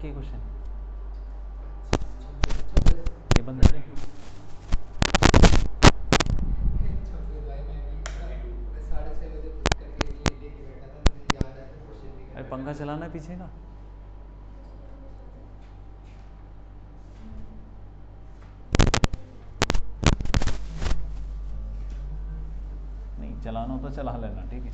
रखिए क्वेश्चन, ये बंद है। अरे पंखा चलाना है पीछे का। नहीं चलाना हो तो चला लेना, ठीक है।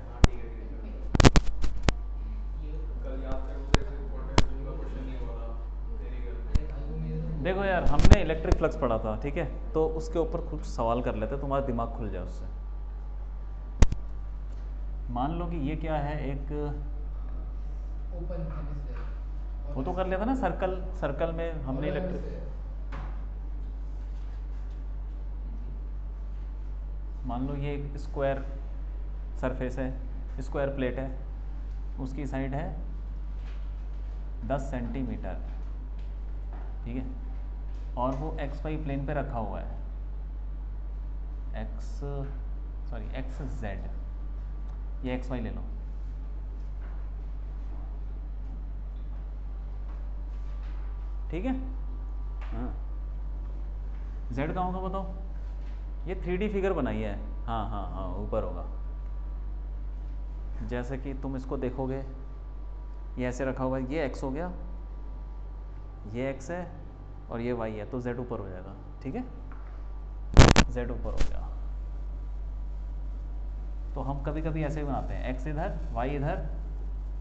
हाँ ठीक है कल याद कर वो जैसे पोटेंशियम का क्वेश्चन नहीं हुआ था तेरी गलती। देखो यार, हमने इलेक्ट्रिक फ्लक्स पढ़ा था, ठीक है, तो उसके ऊपर कुछ सवाल कर लेते, तुम्हारा दिमाग खुल जाए उससे। मान लो कि ये क्या है, एक ओपन वो तो कर लिया था ना, सर्कल, सर्कल में हमने इलेक्ट्रिक, मान लो ये एक स्क्वायर सरफेस है, स्क्वायर प्लेट है, उसकी साइड है 10 सेंटीमीटर, ठीक है, और वो एक्स वाई प्लेन पे रखा हुआ है, एक्स जेड, ये एक्स वाई ले लो, ठीक है। हाँ, जेड कहाँ होगा बताओ, ये 3D फिगर बनाई है, हाँ हाँ हाँ ऊपर होगा। जैसे कि तुम इसको देखोगे, ये ऐसे रखा हुआ है, ये एक्स हो गया, ये एक्स है और ये वाई है, तो जेड ऊपर हो जाएगा, ठीक है, जेड ऊपर हो गया। तो हम कभी कभी ऐसे ही बनाते हैं, एक्स इधर, वाई इधर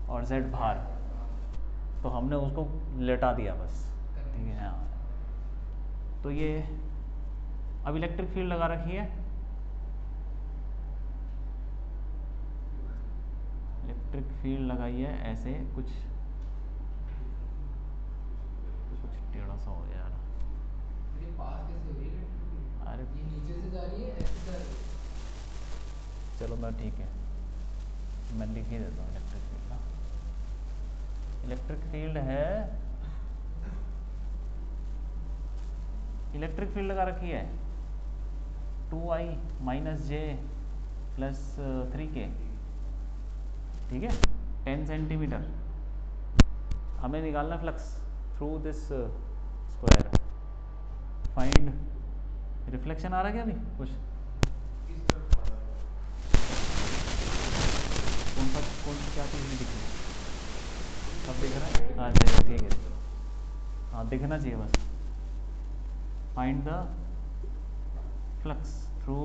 और जेड बाहर, तो हमने उसको लेटा दिया बस, ठीक है। हाँ, तो ये अब इलेक्ट्रिक फील्ड लगा रखी है, इलेक्ट्रिक फील्ड लगाई है ऐसे कुछ टेढ़ा सा हो गया यार, ये पास कैसे हो रही है इलेक्ट्रिक फील्ड? अरे ये नीचे से जा रही है, ऐसे जा रही है? चलो मैं ठीक है, मैं लिख ही देता हूँ इलेक्ट्रिक फील्ड ना। इलेक्ट्रिक फील्ड है, इलेक्ट्रिक फील्ड लगा रखी है 2i माइनस जे प्लस 3k, ठीक है, 10 सेंटीमीटर। हमें निकालना flux through this square. Find, reflection आ रहा है क्या अभी कुछ? किस तरफ आ रहा है? कौन सी क्या चीज़ नहीं दिख रही? सब दिख रहा है, हाँ चलिए ठीक है, हाँ दिखना चाहिए बस। Find the flux through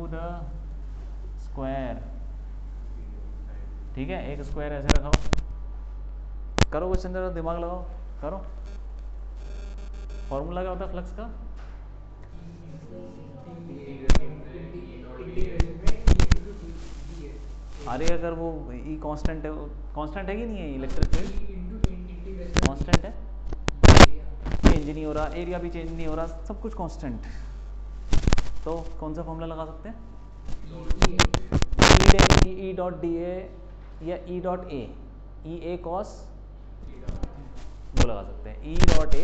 the square, ठीक है, एक स्क्वायर ऐसे रखा हो, करो क्वेश्चन, जरा दिमाग लगाओ, करो। फॉर्मूला क्या होता है फ्लक्स का? इंटीग्रेशन में ई डॉट डी ए। अरे अगर वो ई कांस्टेंट है, कांस्टेंट है कि नहीं है इलेक्ट्रिक फील्ड? कांस्टेंट है, चेंज नहीं हो रहा, एरिया भी चेंज नहीं हो रहा, सब कुछ कांस्टेंट। तो कौन सा फॉर्मूला लगा सकते हैं? ई डॉट डी ए या E dot A, E A cos, वो लगा सकते हैं, E dot A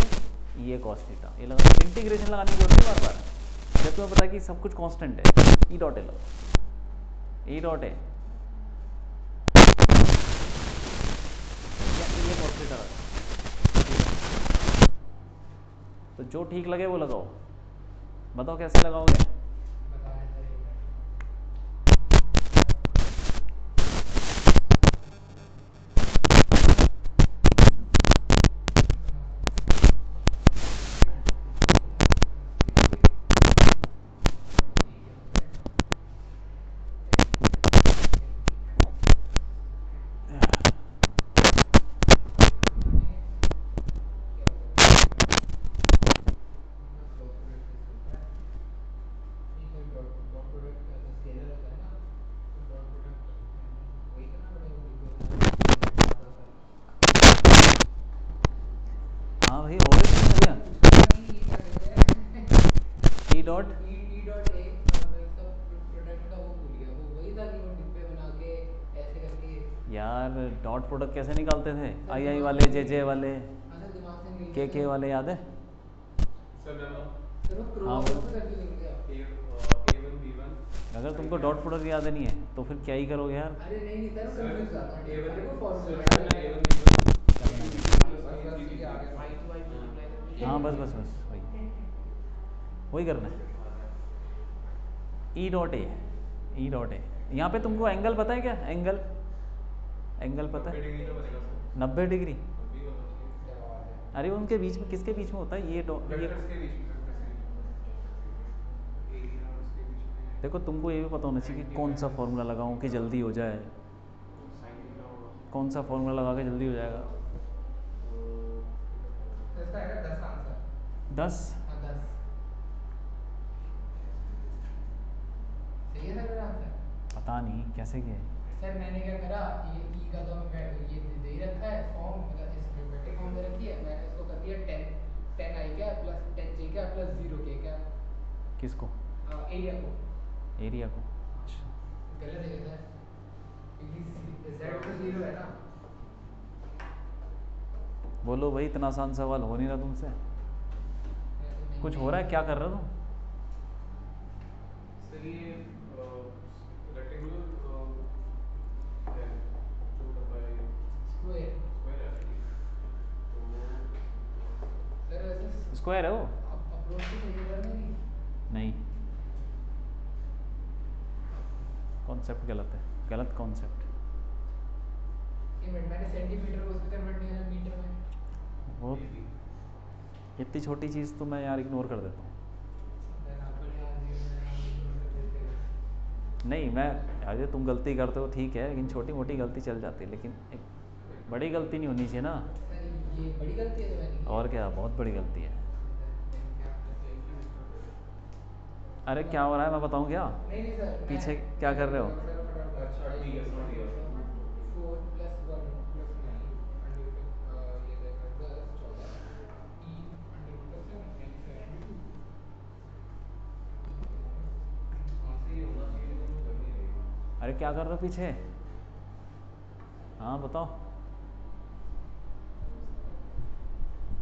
cos theta, ये लगा। इंटीग्रेशन लगाने की जरूरत नहीं बार बार, जब तुम्हें पता है कि सब कुछ कांस्टेंट है, E dot A low, E dot A या ई ए कॉस थीटा लगा, तो जो ठीक लगे वो लगाओ, बताओ कैसे लगाओगे? हाँ भाई हो गया, ई डॉट ए, मैं उसका प्रोडक्ट का वो भूल गया, वो वही था कि वो डिब्बे बना के ऐसे करके। यार डॉट प्रोडक्ट कैसे निकालते थे? सर, आई दिमाग वाले, से निकल जे गया। वाले, हाँ सर, दिमाग से निकल गया के सर। वाले, याद है? सर सर वो हाँ क्रॉस बोलो। में करके देंगे आप? A1 B1 अगर तुमको right डॉट hand प्रोडक्ट याद नहीं है तो फिर क्या ही करोगे यार। अरे नहीं नहीं सर मैं सर कंफ्यूज जाता हूँ ठीक है A1 मेरे को फॉर्मूला सर बना इसमें ना देना A1 B1 क्या A2 बनाना B2 प्लस बस बस A3 ठीक है आ गया B3 y to y multiply करके हाँ बस बस बस वही वही करना है। E dot A, E dot A. यहाँ पे तुमको एंगल पता है क्या? एंगल, एंगल पता 90 है? डिग्री तो बनेगा सर, 90 डिग्री। 90 होना चाहिए। क्या बात है। अरे उनके बीच में, किसके बीच में होता है ये ये वेक्टर्स के बीच में, वेक्टर्स के बीच में एरिया और उसके बीच में देखो तुमको ये भी पता होना चाहिए कि 90 कौन सा माइनस फॉर्मूला लगाऊं कि जल्दी हो जाए। साइन थीटा होगा। कौन सा फॉर्मूला लगा के जल्दी हो जाएगा? तो इसका आएगा 10 आंसर। 10? हाँ 10 सही है सर मेरा आंसर। पता नहीं कैसे किया है। सर मैंने क्या करा ये ई का तो हमें ये दे ही रखा है फॉर्म मतलब इस ज्योमेट्रिक फॉर्म दे रखी है मैंने उसको कर दिया 10 आई क्या प्लस 10 जे क्या प्लस 0 के क्या किसको? एरिया को। एरिया को? हाँ गलत है क्या सर क्योंकि जेड तो 0 है ना। बोलो भाई, इतना आसान सवाल हो नहीं रहा तुमसे। नहीं कुछ हो नहीं रहा है? क्या कर रहे हो तुम? सर ये रेक्टेंगुलर है जो डब्बा है ये स्क्वायर। स्क्वायर है ना ये, तो सर वैसे स्क्वायर है वो? अप्रोच तो सही है सर मेरी। नहीं, कॉन्सेप्ट गलत है, गलत कॉन्सेप्ट। एक मिनट मैंने सेंटीमीटर को उसमें कन्वर्ट नहीं करा मीटर में। वो मे बी इतनी छोटी चीज़ तो मैं यार इग्नोर कर देता हूँ। सर अपने आदमी मेरा नाम इग्नोर कर देते हो। नहीं मैं, अरे तुम गलती करते हो ठीक है, लेकिन छोटी मोटी गलती चल जाती है, लेकिन एक बड़ी गलती नहीं होनी चाहिए ना। सर ये बड़ी गलती है जो मैंने की है। और क्या, बहुत बड़ी गलती है। ओके सर देन क्या थैंक यू मिस्टर वेद। अरे क्या हो रहा है मैं बताऊँ क्या? नहीं नहीं सर पीछे क्या मैं कर कर रहे देता हो? हूँ सर फटाफट अच्छा बताता ठीक है, समझ गया। 4 plus 1 plus 9 under root of ये जाएगा 10 14 3 अंडर रूट ऑफ 7 यानी 72। आंसर ये होना चाहिए लेकिन वो लग नहीं रही। अरे क्या कर रहे हो पीछे? हाँ बताओ।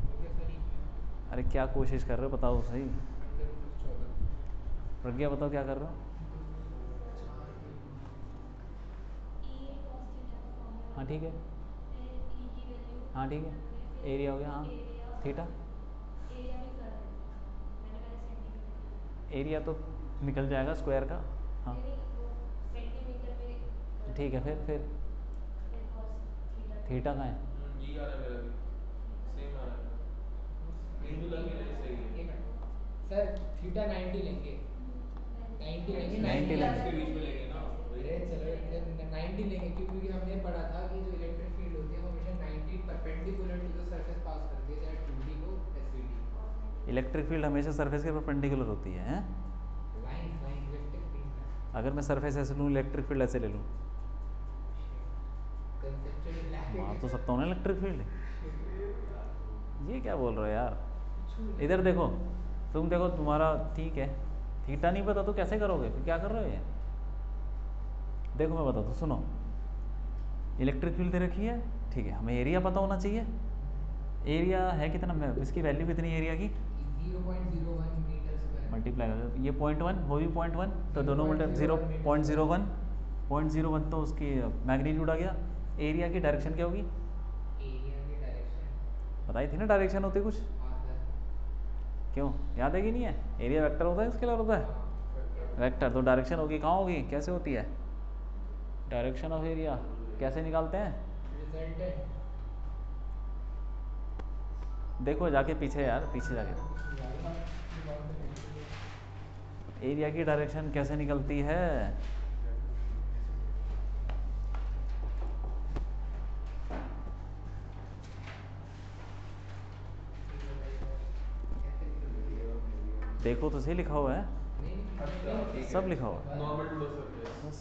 हो गया सर इक्वल अरे क्या कोशिश कर रहे हो बताओ सही। अंडर रूट ऑफ 14 प्रज्ञा बताओ क्या कर रहे हो? 2 4 2 गुना हाँ ठीक है, हाँ ठीक है, एरिया हो गया, हाँ थीटा। एरिया तो निकल जाएगा स्क्वायर का। हाँ ठीक है, फिर थीटा कहाँ है? यही आ रहा है मेरा भी, सेम आ रहा है मेरा, मीन भी लग नहीं रहा, ये सही है। एक मिनट सर थीटा 90 लेंगे 90 लेंगे 90 90 लेंगे। इसके बीच में लेंगे ना वही अरे तो। चलो 90 लेंगे क्यों क्योंकि हमने पढ़ा था कि जो इलेक्ट्रिक फील्ड होती है वो हमेशा 90 परपेंडिकुलर टू द सरफेस पास करती है चाहे 2D हो या 3D। इलेक्ट्रिक फील्ड हमेशा सरफेस के परपेंडिकुलर होती है, हैं? Line electric field sir. अगर मैं सरफेस ऐसे लूँ, इलेक्ट्रिक फील्ड ऐसे ले लूँ, कंसेप्चुअली मार लैकिंग तो सकता हूँ ना इलेक्ट्रिक फील्ड। यार तो ये क्या बोल रहे हो यार? कुछ नहीं इधर देखो, तुम देखो, तुम्हारा ठीक है, थीटा नहीं पता तो कैसे करोगे? फिर क्या कर रहे हो ये? देखो मैं बताता हूँ, सुनो। इलेक्ट्रिक फील्ड दे रखी है, ठीक है, हमें एरिया पता होना चाहिए। एरिया है कितना, मैं इसकी वैल्यू कितनी है एरिया की? 0.01 मीटर स्क्वायर। मल्टीप्लाई कर, ये 0.1 वो भी 0.1, तो दोनों मल्टी 0.01 मीटर स्क्वायर। 0.01, 0.01 तो उसकी मैग्नीट्यूड आ गया। एरिया की डायरेक्शन क्या होगी? एरिया की डायरेक्शन बताई थी ना, डायरेक्शन होती कुछ। हाँ सर क्यों याद है कि नहीं है? एरिया वेक्टर होता है, स्केलर होता है। हाँ वेक्टर तो डायरेक्शन होगी, कहाँ होगी, कैसे होती है डायरेक्शन ऑफ एरिया? कैसे निकालते हैं? रिजल्टेंट। देखो जाके पीछे यार, पीछे सर जाके। कुछ नहीं याद रहा दिमाग से निकल गया। एरिया की डायरेक्शन कैसे निकलती है? प्लीज बताइए सर कैसे निकलती है। देखो तो सही लिखा हुआ है, नहीं अच्छा नहीं ठीक सब है, लिखा हुआ है। Normal to the surface. बस।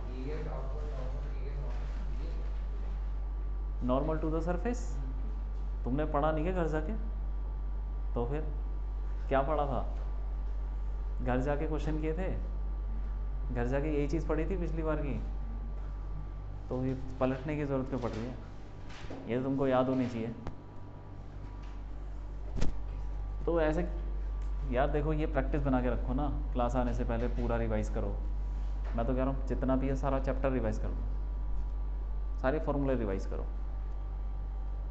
TS outward normal TS normal ये क्या। Normal to the surface. तुमने पढ़ा नहीं क्या घर जाके? तो फिर क्या पढ़ा था? घर जाके क्वेश्चन किए थे, घर जाके यही चीज़ पढ़ी थी पिछली बार की, तो ये पलटने की ज़रूरत क्यों पड़ रही है? ये तो तुमको याद होनी चाहिए। ओके सर तो ऐसे यार देखो ये प्रैक्टिस बना के रखो ना, क्लास आने से पहले पूरा रिवाइज करो। मैं तो कह रहा हूँ जितना भी है सारा चैप्टर रिवाइज कर दो, सारे फॉर्मूले रिवाइज करो,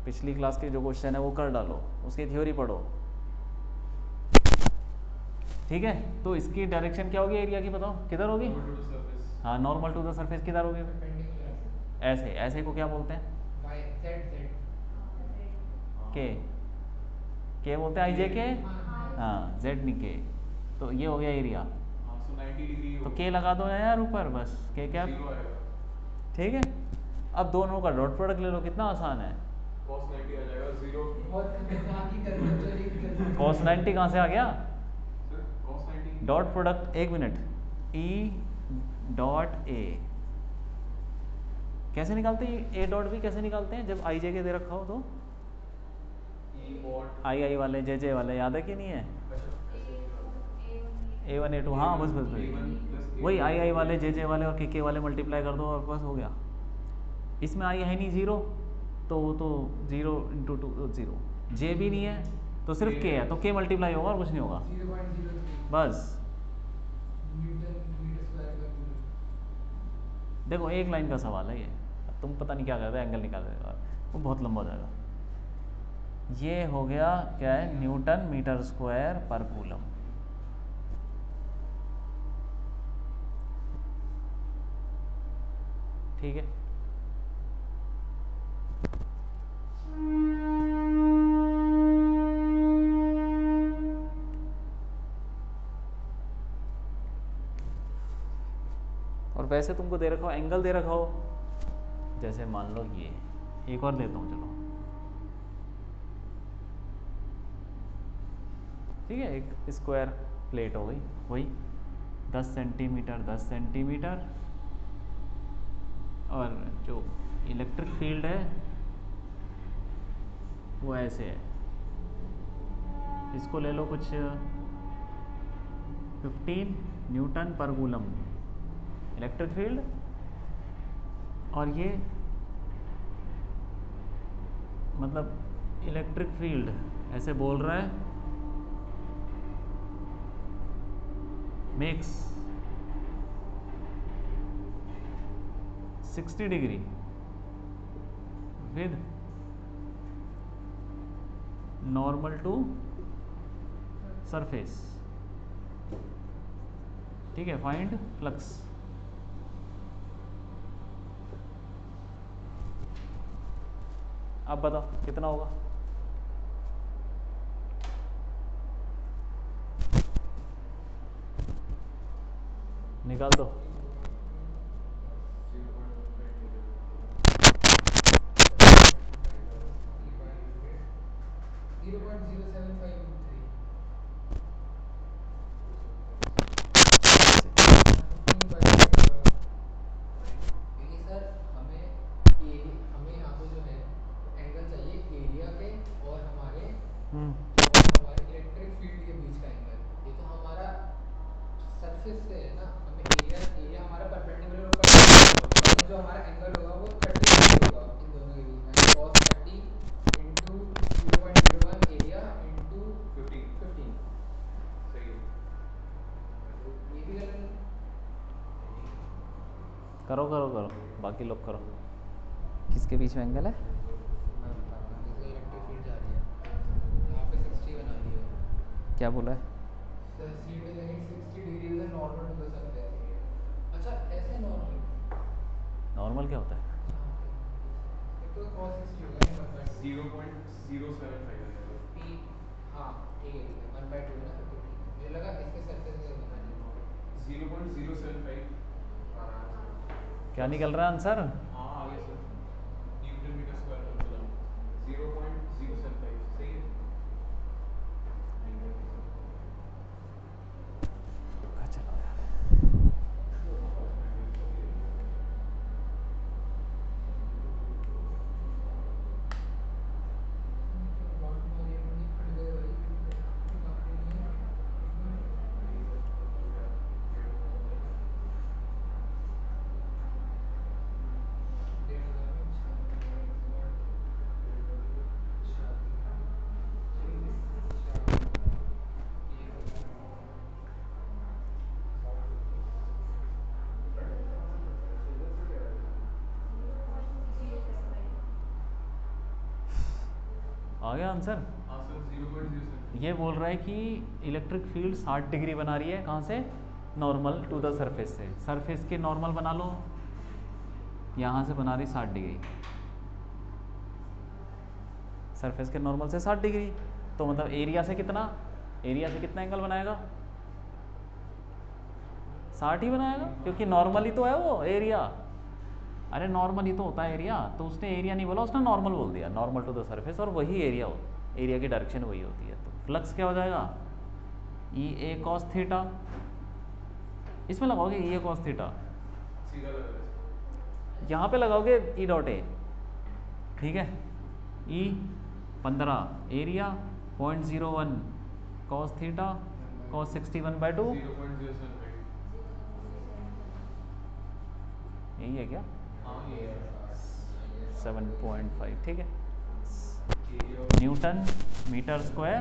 पिछली क्लास के जो क्वेश्चन है वो कर डालो, उसकी थ्योरी पढ़ो, ठीक है। तो इसकी डायरेक्शन क्या होगी एरिया की, बताओ किधर होगी? Normal to the surface. हाँ, नॉर्मल टू द सरफेस किधर होगी? परपेंडिकुलर ऐसे, ऐसे को क्या बोलते हैं? y z के, के बोलते हैं, आई जे के, हाँ हाँ जेड नहीं के। तो ये हो गया एरिया, हाँ, so 90 डिग्री तो होगा। के लगा दो ना यार ऊपर, बस के क्या, जीरो आएगा। ठीक है। अब दोनों का डॉट प्रोडक्ट ले लो, कितना आसान है। cos 90 आ जाएगा जीरो। बहुत खतरनाक ही कंसेप्चुअली cos 90 कहाँ से आ गया? सर cos 90 डॉट प्रोडक्ट, एक मिनट, ई डॉट ए कैसे निकालते हैं? ए डॉट भी कैसे निकालते हैं जब आई जे के दे रखा हो तो? ई बॉट आई आई वाले, जे वाले, याद है कि नहीं है? अच्छा ऐसे ए वन ए टू, हाँ बस बस A1 बस plus वही, A2 आई वाले, जे वाले और के वाले मल्टीप्लाई कर दो और बस हो गया। इसमें आई है नहीं ज़ीरो, तो वो तो ज़ीरो इंटू टू ज़ीरो, जे भी नहीं है तो सिर्फ के है, तो के मल्टीप्लाई होगा और कुछ नहीं होगा, 0.03 बस। न्यूटन मीटर स्क्वायर पर कूलम। देखो एक लाइन का सवाल है ये, तुम पता नहीं क्या करते, एंगल निकाल देगा, वो बहुत लंबा हो जाएगा। ये हो गया क्या है, न्यूटन मीटर स्क्वायर पर कूलम। ठीक है, और वैसे तुमको दे रखा हो, एंगल दे रखा हो, जैसे मान लो ये, एक और देता हूँ चलो, ठीक है, एक स्क्वायर प्लेट हो गई, वही 10 सेंटीमीटर 10 सेंटीमीटर, और जो इलेक्ट्रिक फील्ड है वो ऐसे है, इसको ले लो कुछ 15 न्यूटन पर कूलम इलेक्ट्रिक फील्ड, और ये मतलब इलेक्ट्रिक फील्ड ऐसे बोल रहा है, makes 60 degree with normal to surface, ठीक है, फाइंड फ्लक्स। अब बताओ कितना होगा? निकाल दो। 0.07523 क्योंकि सर हमें यहाँ पे जो है वो एंगल चाहिए एरिया के और हमारे इलेक्ट्रिक फील्ड के बीच का एंगल। ये तो हमारा सरफेस से है ना, हमें एरिया हमारा परपेंडिकुलर ऊपर लेकिन जो हमारा एंगल होगा वो 30 डिग्री होगा इन दोनों के बीच में, cos 30 इंटू 0.01 एरिया इंटू 15। सही है। ये भी गलत नहीं। करो करो करो, बाकी लोग करो। किसके बीच में एंगल है? मैं बता रहा हूँ, जैसे इलेक्ट्रिक फील्ड जा रही है, यहाँ पे 60 बना दी है, क्या बोला है? See it is angle 60 degree with normal to the surface. अच्छा ऐसे नॉर्मल, नॉर्मल क्या होता है? यहाँ पे फिर तो cos 60 होगा नहीं 1/2 0.075 आ जाएगा। पी। हाँ ठीक है 1/2 है ना, फिर तो ठीक है, मुझे लगा इसके सरफेस से बना दी। 0.075 आ रहा है आंसर। क्या निकल रहा है आंसर? हाँ आ गया सर, न्यूटन मीटर स्क्वायर पर कूलम 0.075 सही है। चलो यार, बात मारी अपनी फट गए भाई, बात ही नहीं है। नहीं सर, हो गया, 1.5 घंटा हो गया। आ गया आंसर। हाँ सर 0.07। ये बोल रहा है कि इलेक्ट्रिक फील्ड 60 डिग्री बना रही है, कहाँ से? नॉर्मल टू द सरफेस से। सरफेस के नॉर्मल बना लो, यहाँ से बना रही 60 डिग्री, सरफेस के नॉर्मल से 60 डिग्री। तो मतलब एरिया से कितना, एरिया से कितना एंगल बनाएगा? 60 ही बनाएगा, क्योंकि नॉर्मल ही तो है वो एरिया। अरे नॉर्मल ही तो होता है एरिया, तो उसने एरिया नहीं बोला, उसने नॉर्मल बोल दिया, नॉर्मल टू द सरफेस, और वही एरिया हो, एरिया की डायरेक्शन वही होती है। तो फ्लक्स क्या हो जाएगा? ई ए कॉस थीटा, इसमें लगाओगे ई ए कॉस थीटा, सीधा लग रहा है इसको। यहाँ पे लगाओगे ई डॉट ए, ठीक है। ई 15 एरिया 0.01 कॉस थीटा कॉस 61/2, 0.075। यही है क्या? हाँ ये है। 7.5, ठीक है। एरिया न्यूटन मीटर स्क्वायर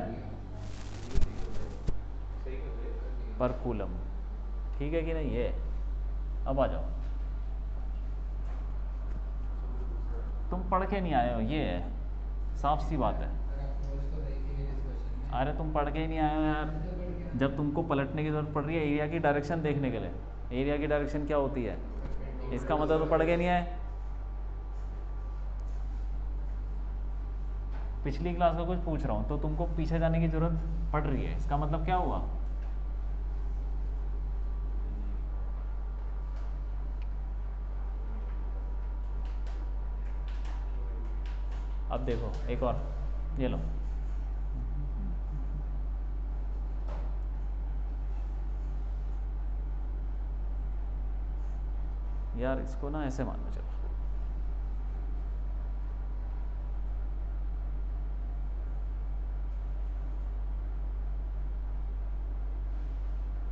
सही कर रहे हैं। पर कूलम, ठीक है कि नहीं? ये अब आ जाओ, तुम पढ़ के नहीं आए हो, ये है, साफ सी बात है। अगर आप नोट्स तो रही थी मेरे इस क्वेश्चन में। अरे तुम पढ़ के ही नहीं आए हो यार, जब तुमको पलटने की ज़रूरत पड़ रही है एरिया की डायरेक्शन देखने के लिए। एरिया की डायरेक्शन क्या होती है, इसका मतलब तो पढ़ के नहीं आए। पिछली क्लास का कुछ पूछ रहा हूँ तो तुमको पीछे जाने की ज़रूरत पड़ रही है, इसका मतलब क्या हुआ? अब देखो एक और, ये लो, यार इसको ना ऐसे मान लो, चलो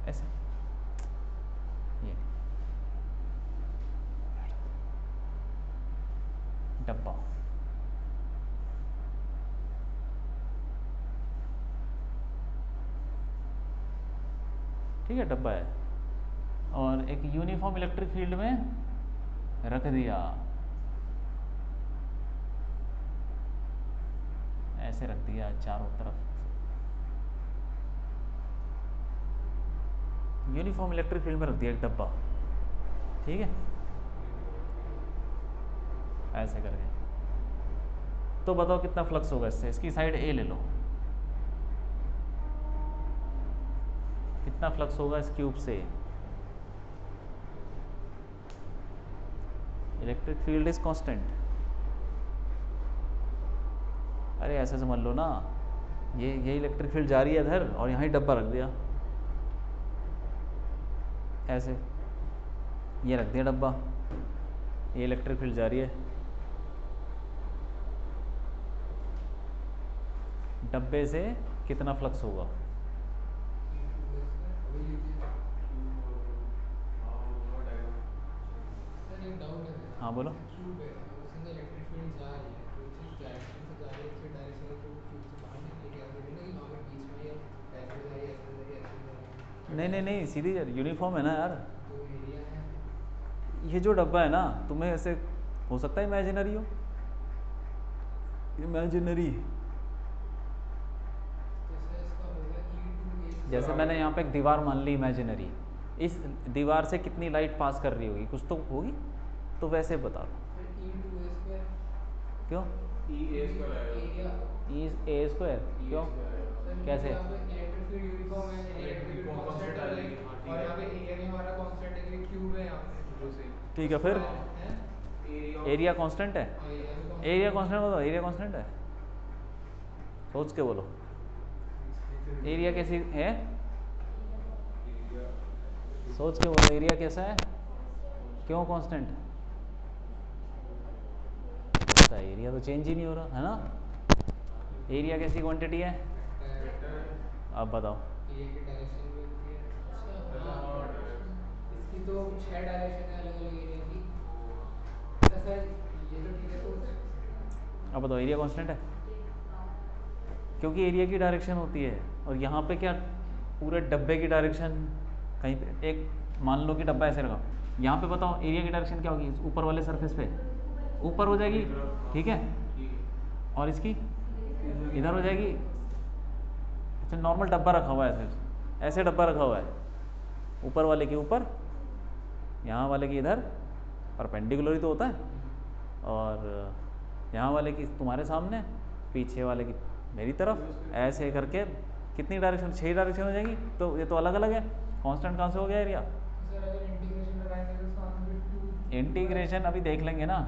ऐसे, ये डब्बा, ठीक है, डब्बा है, और एक यूनिफॉर्म इलेक्ट्रिक फील्ड में रख दिया, ऐसे रख दिया चारों तरफ, यूनिफॉर्म इलेक्ट्रिक फील्ड में रख दिया एक डब्बा, ठीक है, ऐसे करके। तो बताओ कितना फ्लक्स होगा इससे? इसकी साइड ए ले लो, कितना फ्लक्स होगा इस क्यूब से? Electric field is constant. अरे ऐसे समझ लो ना, ये इलेक्ट्रिक फील्ड जा रही है इधर और यहाँ ही डब्बा रख दिया, ऐसे ये रख दिया डब्बा, ये इलेक्ट्रिक फील्ड जा रही है, डब्बे से कितना फ्लक्स होगा? अभी लीजिए हाँ वो डायग्राम। सर, एक डाउट है मेरा। हाँ बोलो। जैसे क्यूब है, अब उसके अंदर इलेक्ट्रिक फील्ड जा रही है, तो जिस डायरेक्शन से जा रही है उसी डायरेक्शन में तो क्यूब से बाहर निकलेगी। ऐसा थोड़ी ना कि वहाँ पे बीच में ये ऐसे से जा रही है, ऐसे से जा रही है, ऐसे से जा रही है। नहीं नहीं नहीं, सीधी यूनिफॉर्म है ना यार। तो एरिया है, ये जो डब्बा है ना, तुम्हें ऐसे हो सकता है इमेजिनरी हो, इमेजिनरी, तो सर इसका होगा E2A से। जैसे मैंने यहाँ पे एक दीवार मान ली इमेजिनरी, इस दीवार से कितनी लाइट पास कर रही होगी, कुछ तो होगी, तो वैसे बता लो। फिर E2A स्क्वायर, क्यों? ई ए स्क्वायर आएगा। एरिया। ई ए स्क्वायर, ई ए क्यों? स्क्वायर आएगा। सर क्योंकि कैसे? यहाँ पे इलेक्ट्रिक फील्ड यूनिफॉर्म है, यानी electric electric field constant constant आ आ जाएगी, जाएगी। हाँ ठीक और है। यहाँ पे एरिया भी हमारा कांस्टेंट है क्योंकि क्यूब है यहाँ पे। वो सही। ठीक है, तो फिर स्क्वायर है, एरिया कांस्टेंट है, हाँ एरिया भी एरिया कांस्टेंट है। कांस्टेंट बताओ, एरिया कांस्टेंट है, सोच के बोलो, एरिया कैसी है, एरिया सोच के बोलो, एरिया कैसा है, क्यों कांस्टेंट? ऐसा एरिया तो चेंज ही नहीं हो रहा है ना, एरिया कैसी क्वांटिटी है? वेक्टर। वेक्टर है। अब बताओ। एरिया की डायरेक्शन भी होती है। अच्छा अच्छा हाँ, हाँ डायरेक्ट। इसकी तो 6 डायरेक्शन है अलग अलग एरिया की। ओ हाँ। अच्छा सर, ये तो ठीक है। तो अब बताओ, एरिया कांस्टेंट है, क्योंकि एरिया की डायरेक्शन होती है, और यहाँ पे क्या, पूरे डब्बे की डायरेक्शन कहीं पे, एक मान लो कि डब्बा ऐसे रखा, यहाँ पे बताओ एरिया की डायरेक्शन क्या होगी, ऊपर वाले सरफेस पे ऊपर हो जाएगी, ऊपरी तरफ, हाँ। ठीक है, ठीक है। और इसकी इधर हो जाएगी। अच्छा नॉर्मल डब्बा रखा हुआ है ऐसे, ऐसे डब्बा रखा हुआ है, ऊपर वाले के ऊपर, यहाँ वाले की इधर, परपेंडिकुलर ही तो होता है, और यहाँ वाले की तुम्हारे सामने, पीछे वाले की मेरी तरफ, ऐसे करके कितनी डायरेक्शन, 6 डायरेक्शन हो जाएगी। तो ये तो अलग अलग है, कांस्टेंट कहाँ से हो गया एरिया? सर अगर इंटीग्रेशन लगाएंगे तो सामने पे 2 इंटीग्रेशन अभी देख लेंगे ना,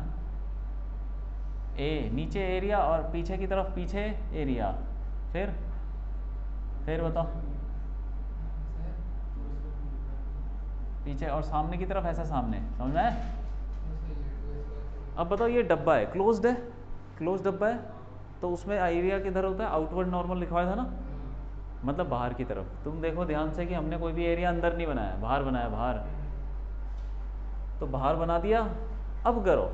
ए नीचे एरिया और पीछे की तरफ पीछे एरिया, फिर बताओ, पीछे और सामने की तरफ ऐसा सामने, समझ में आया? अब बताओ ये डब्बा है, क्लोज्ड है, क्लोज डब्बा है, तो उसमें एरिया किधर होता है? आउटवर्ड नॉर्मल लिखवाया था ना, मतलब बाहर की तरफ। तुम देखो ध्यान से कि हमने कोई भी एरिया अंदर नहीं बनाया, बाहर बनाया, बाहर। तो बाहर बना दिया। अब करो,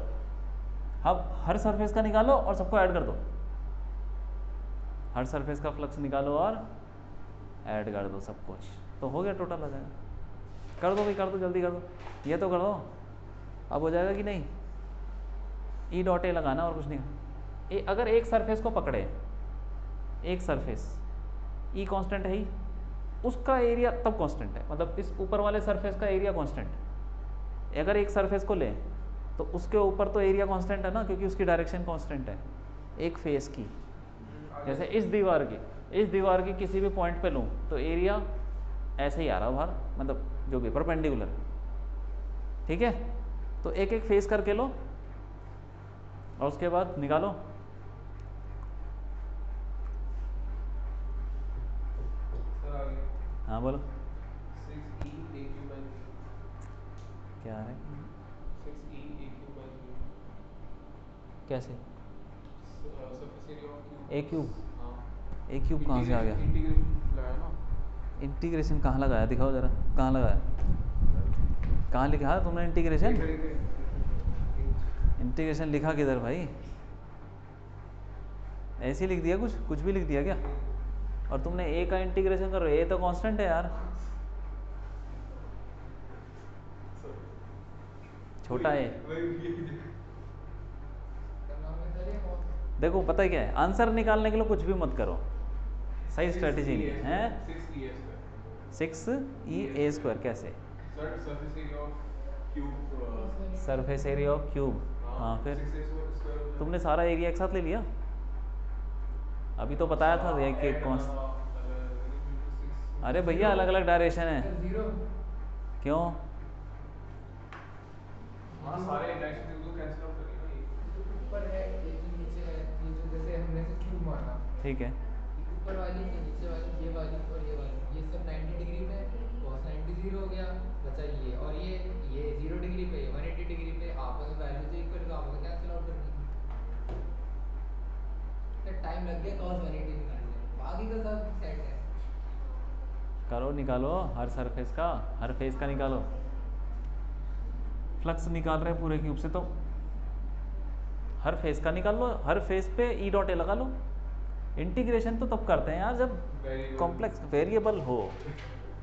अब हर सरफेस का निकालो और सबको ऐड कर दो, हर सरफेस का फ्लक्स निकालो और ऐड कर दो सब कुछ, तो हो गया, टोटल आ जाएगा। कर दो भाई, कर दो, जल्दी कर दो, ये तो कर दो। अब हो जाएगा कि नहीं? ई डॉट ए लगाना और कुछ नहीं। अगर एक सरफेस को पकड़े, एक सरफेस, ई कांस्टेंट है ही, उसका एरिया तब कांस्टेंट है, मतलब इस ऊपर वाले सरफेस का एरिया कांस्टेंट है। अगर एक सरफेस को लें तो उसके ऊपर तो एरिया कांस्टेंट है ना, क्योंकि उसकी डायरेक्शन कांस्टेंट है एक फेस की। जैसे इस दीवार की किसी भी पॉइंट पे लूँ तो एरिया ऐसे ही आ रहा बाहर, मतलब जो भी परपेंडिकुलर, ठीक है। तो एक एक फेस करके लो और उसके बाद निकालो। सर आगे हाँ बोलो 6e AQ/Q, क्या है, 6e AQ/Q, कैसे? Surface area of cube. A cube, हाँ, ए क्यूब कहाँ से आ गया? इंटीग्रेशन लगाया ना। इंटीग्रेशन कहाँ लगाया, दिखाओ ज़रा, कहाँ लगाया, कहाँ लिखा है तुमने इंटीग्रेशन? इंटीग्रेशन लिखा किधर भाई? ऐसे ही लिख दिया, कुछ भी लिख दिया क्या? और तुमने ए का इंटीग्रेशन करो, ए तो कांस्टेंट है यार, छोटा ए। देखो पता है क्या है, आंसर निकालने के लिए कुछ भी मत करो, सही स्ट्रेटेजी नहीं है। 6e² कैसे? Surface area of cube, surface area of cube, हाँ फिर 6a² तुमने सारा एरिया एक साथ ले लिया, अभी तो बताया था ये कि कौन। अरे भैया अलग अलग डायरेक्शन है, 0 क्यों? हाँ सारे डायरेक्शन को कैंसिल आउट करिए ना, ये जो ऊपर है, ये जो नीचे है, ये जो जैसे हमने से क्यूब माना, ठीक है, ये ऊपर वाली, ये नीचे वाली, ये वाली और ये वाली, ये सब 90 डिग्री पे, cos 90 0 हो गया, बचा ये, और ये 0 डिग्री पे, 180 डिग्री पे, आपस में वैल्यू जो इक्वल, आपस में कैंसिल आउट कर दी। तो टाइम लग गया cos 180 निकालने में, बाकी तो सब सेट है। करो, निकालो हर सरफेस का, हर फेस का निकालो। फ्लक्स निकाल रहे हैं पूरे क्यूब से, तो हर फेस का निकाल लो, हर फेस पे ई डॉट ए लगा लो। इंटीग्रेशन तो तब करते हैं यार जब कॉम्प्लेक्स वेरिएबल हो,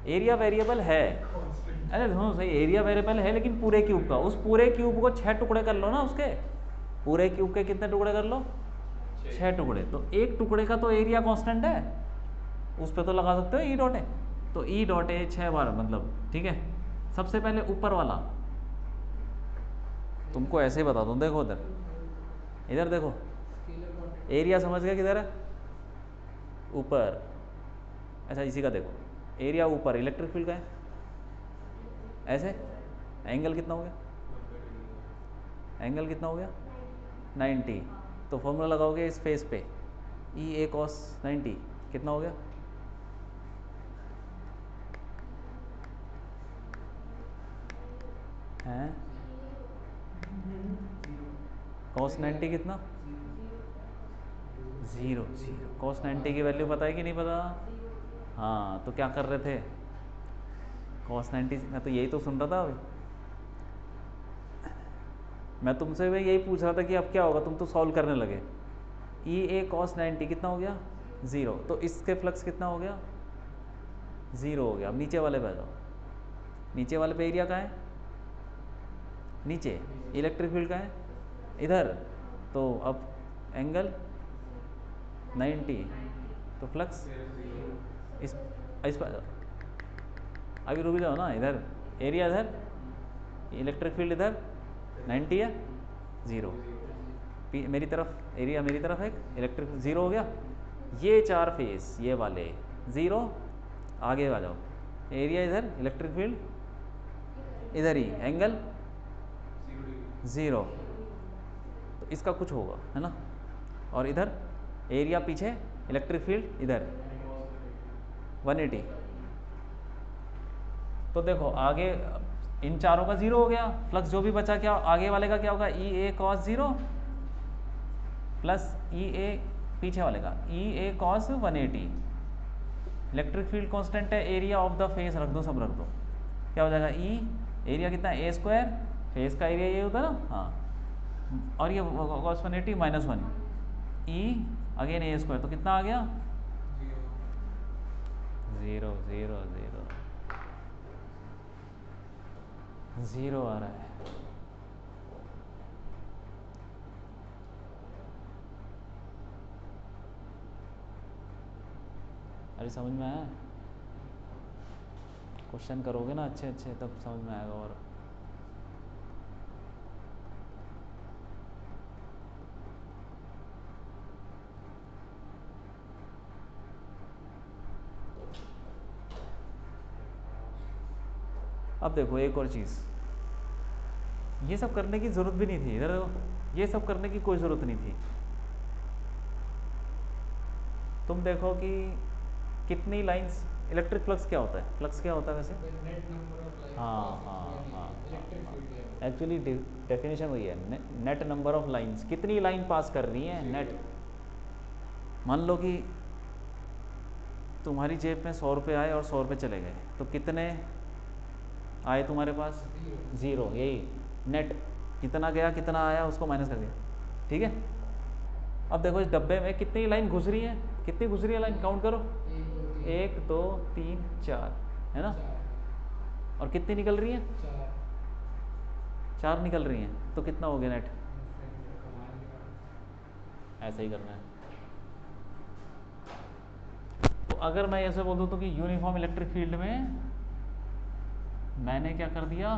एरिया वेरिएबल है। अरे सुनो सही, एरिया वेरिएबल है लेकिन पूरे क्यूब का, उस पूरे क्यूब को 6 टुकड़े कर लो ना, उसके पूरे क्यूब के कितने टुकड़े कर लो? 6 टुकड़े। तो एक टुकड़े का तो एरिया कांस्टेंट है, उस पर तो लगा सकते हो ई डॉट ए। तो ई डॉट ए 6 बार, मतलब ठीक है। सबसे पहले ऊपर वाला तुमको ऐसे ही बता दूँ, देखो इधर देखो, एरिया समझ गया किधर है? ऊपर। अच्छा इसी का देखो, एरिया ऊपर, इलेक्ट्रिक फील्ड का है ऐसे, एंगल कितना हो गया? एंगल कितना हो गया? 90। तो फॉर्मूला लगाओगे इस फेस पे, ई ए cos 90 कितना हो गया? हैं cos 90 कितना? 0। cos 90 की वैल्यू पता है कि नहीं पता? हाँ तो क्या कर रहे थे? cos 90, मैं तो यही तो सुन रहा था अभी, मैं तुमसे भी यही पूछ रहा था कि अब क्या होगा, तुम तो सॉल्व करने लगे। ई ए cos 90 कितना हो गया? 0। तो इसके फ्लक्स कितना हो गया? 0 हो गया। अब नीचे वाले पे आ जाओ, नीचे वाले पे एरिया कहाँ है? नीचे। इलेक्ट्रिक फील्ड कहाँ है? इधर। तो अब एंगल 90, तो फ्लक्स इस पर अभी रुक जाओ ना, इधर एरिया इधर, इलेक्ट्रिक फील्ड इधर 90 है, 0 मेरी तरफ, एरिया मेरी तरफ है, इलेक्ट्रिक 0 हो गया। ये 4 फेस ये वाले 0, आगे आ जाओ, एरिया इधर, इलेक्ट्रिक फील्ड इधर ही, एंगल 0, तो इसका कुछ होगा है ना। और इधर एरिया पीछे, इलेक्ट्रिक फील्ड इधर 180। तो देखो आगे इन चारों का 0 हो गया, फ्लक्स जो भी बचा क्या आगे वाले का क्या होगा, ई ए कॉस 0 प्लस ई ए पीछे वाले का ई ए कॉस 180। इलेक्ट्रिक फील्ड कांस्टेंट है, एरिया ऑफ द फेस रख दो, सब रख दो, क्या हो जाएगा ई एरिया कितना ए स्क्वायर, फेस का एरिया ये होता है ना, हाँ, और ये कॉस 180 माइनस 1 ई अगेन ए स्क्वायर, तो कितना आ गया 0 0 0 0 आ रहा है। अरे समझ में आया, क्वेश्चन करोगे ना अच्छे अच्छे तब समझ में आएगा। और अब देखो एक और चीज़, ये सब करने की ज़रूरत भी नहीं थी, इधर ये सब करने की कोई ज़रूरत नहीं थी। तुम देखो कि कितनी लाइंस, इलेक्ट्रिक फ्लक्स क्या होता है, फ्लक्स क्या होता है वैसे, नेट नंबर ऑफ लाइंस हाँ पासिंग हाँ थ्रू हाँ एन इलेक्ट्रिक फील्ड है। एक्चुअली डेफिनेशन वही है, नेट नंबर ऑफ लाइंस, कितनी लाइन पास कर रही है नेट। मान लो कि तुम्हारी जेब में 100 रुपये आए और 100 रुपये चले गए, तो कितने आए तुम्हारे पास, 0, यही नेट, कितना गया कितना आया उसको माइनस कर दिया, ठीक है। अब देखो इस डब्बे में कितनी लाइन घुस रही है, कितनी घुस रही है लाइन, काउंट करो, 1 2 3 4 है ना, और कितनी निकल रही है, 4 निकल रही हैं, तो कितना हो गया नेट, ऐसे ही करना है। तो अगर मैं ऐसे बोल दूँ तो कि यूनिफॉर्म इलेक्ट्रिक फील्ड में मैंने क्या कर दिया,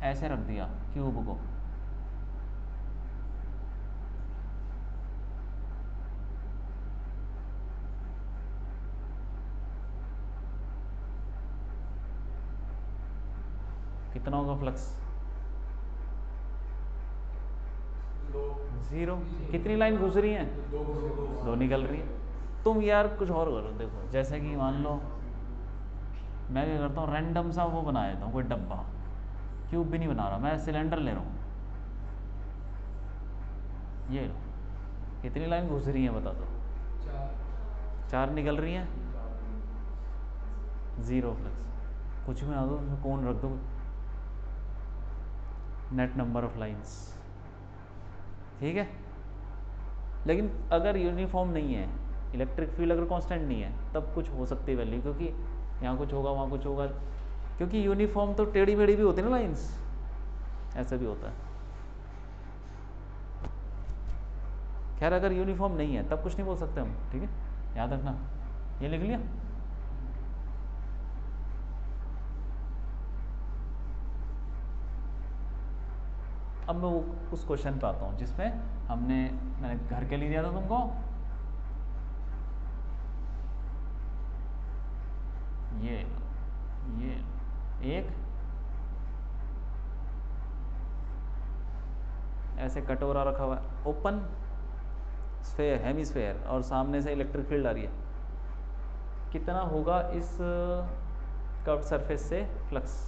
ऐसे रख दिया क्यूब को, कितना होगा फ्लक्स, 0। कितनी लाइन घुस रही हैं, 2 निकल रही है। तुम यार कुछ और करो, देखो जैसे कि मान लो मैं क्या करता हूँ, रैंडम सा वो बना देता हूँ, कोई डब्बा, क्यूब भी नहीं बना रहा मैं, सिलेंडर ले रहा हूँ, ये लो, कितनी लाइन घुस रही है बता दो, 4 निकल रही हैं, 0 फ्लक्स, कुछ भी बना दो उसमें कौन रख दो, नेट नंबर ऑफ लाइंस, ठीक है। लेकिन अगर यूनिफॉर्म नहीं है, इलेक्ट्रिक फील्ड अगर कांस्टेंट नहीं है, तब कुछ हो सकती है वैल्यू, क्योंकि यहाँ कुछ होगा वहाँ कुछ होगा, क्योंकि यूनिफॉर्म तो टेढ़ी मेढ़ी भी होती है ना लाइंस, ऐसा भी होता है। खैर अगर यूनिफॉर्म नहीं है तब कुछ नहीं बोल सकते हम, ठीक है, याद रखना। ये लिख लिया, अब मैं वो उस क्वेश्चन पे आता हूँ जिसमें मैंने घर के लिए दिया था तुमको, ये एक ऐसे कटोरा रखा हुआ है, ओपन स्फेयर हेमिस्फेयर, और सामने से इलेक्ट्रिक फील्ड आ रही है, कितना होगा इस कर्व सरफेस से फ्लक्स,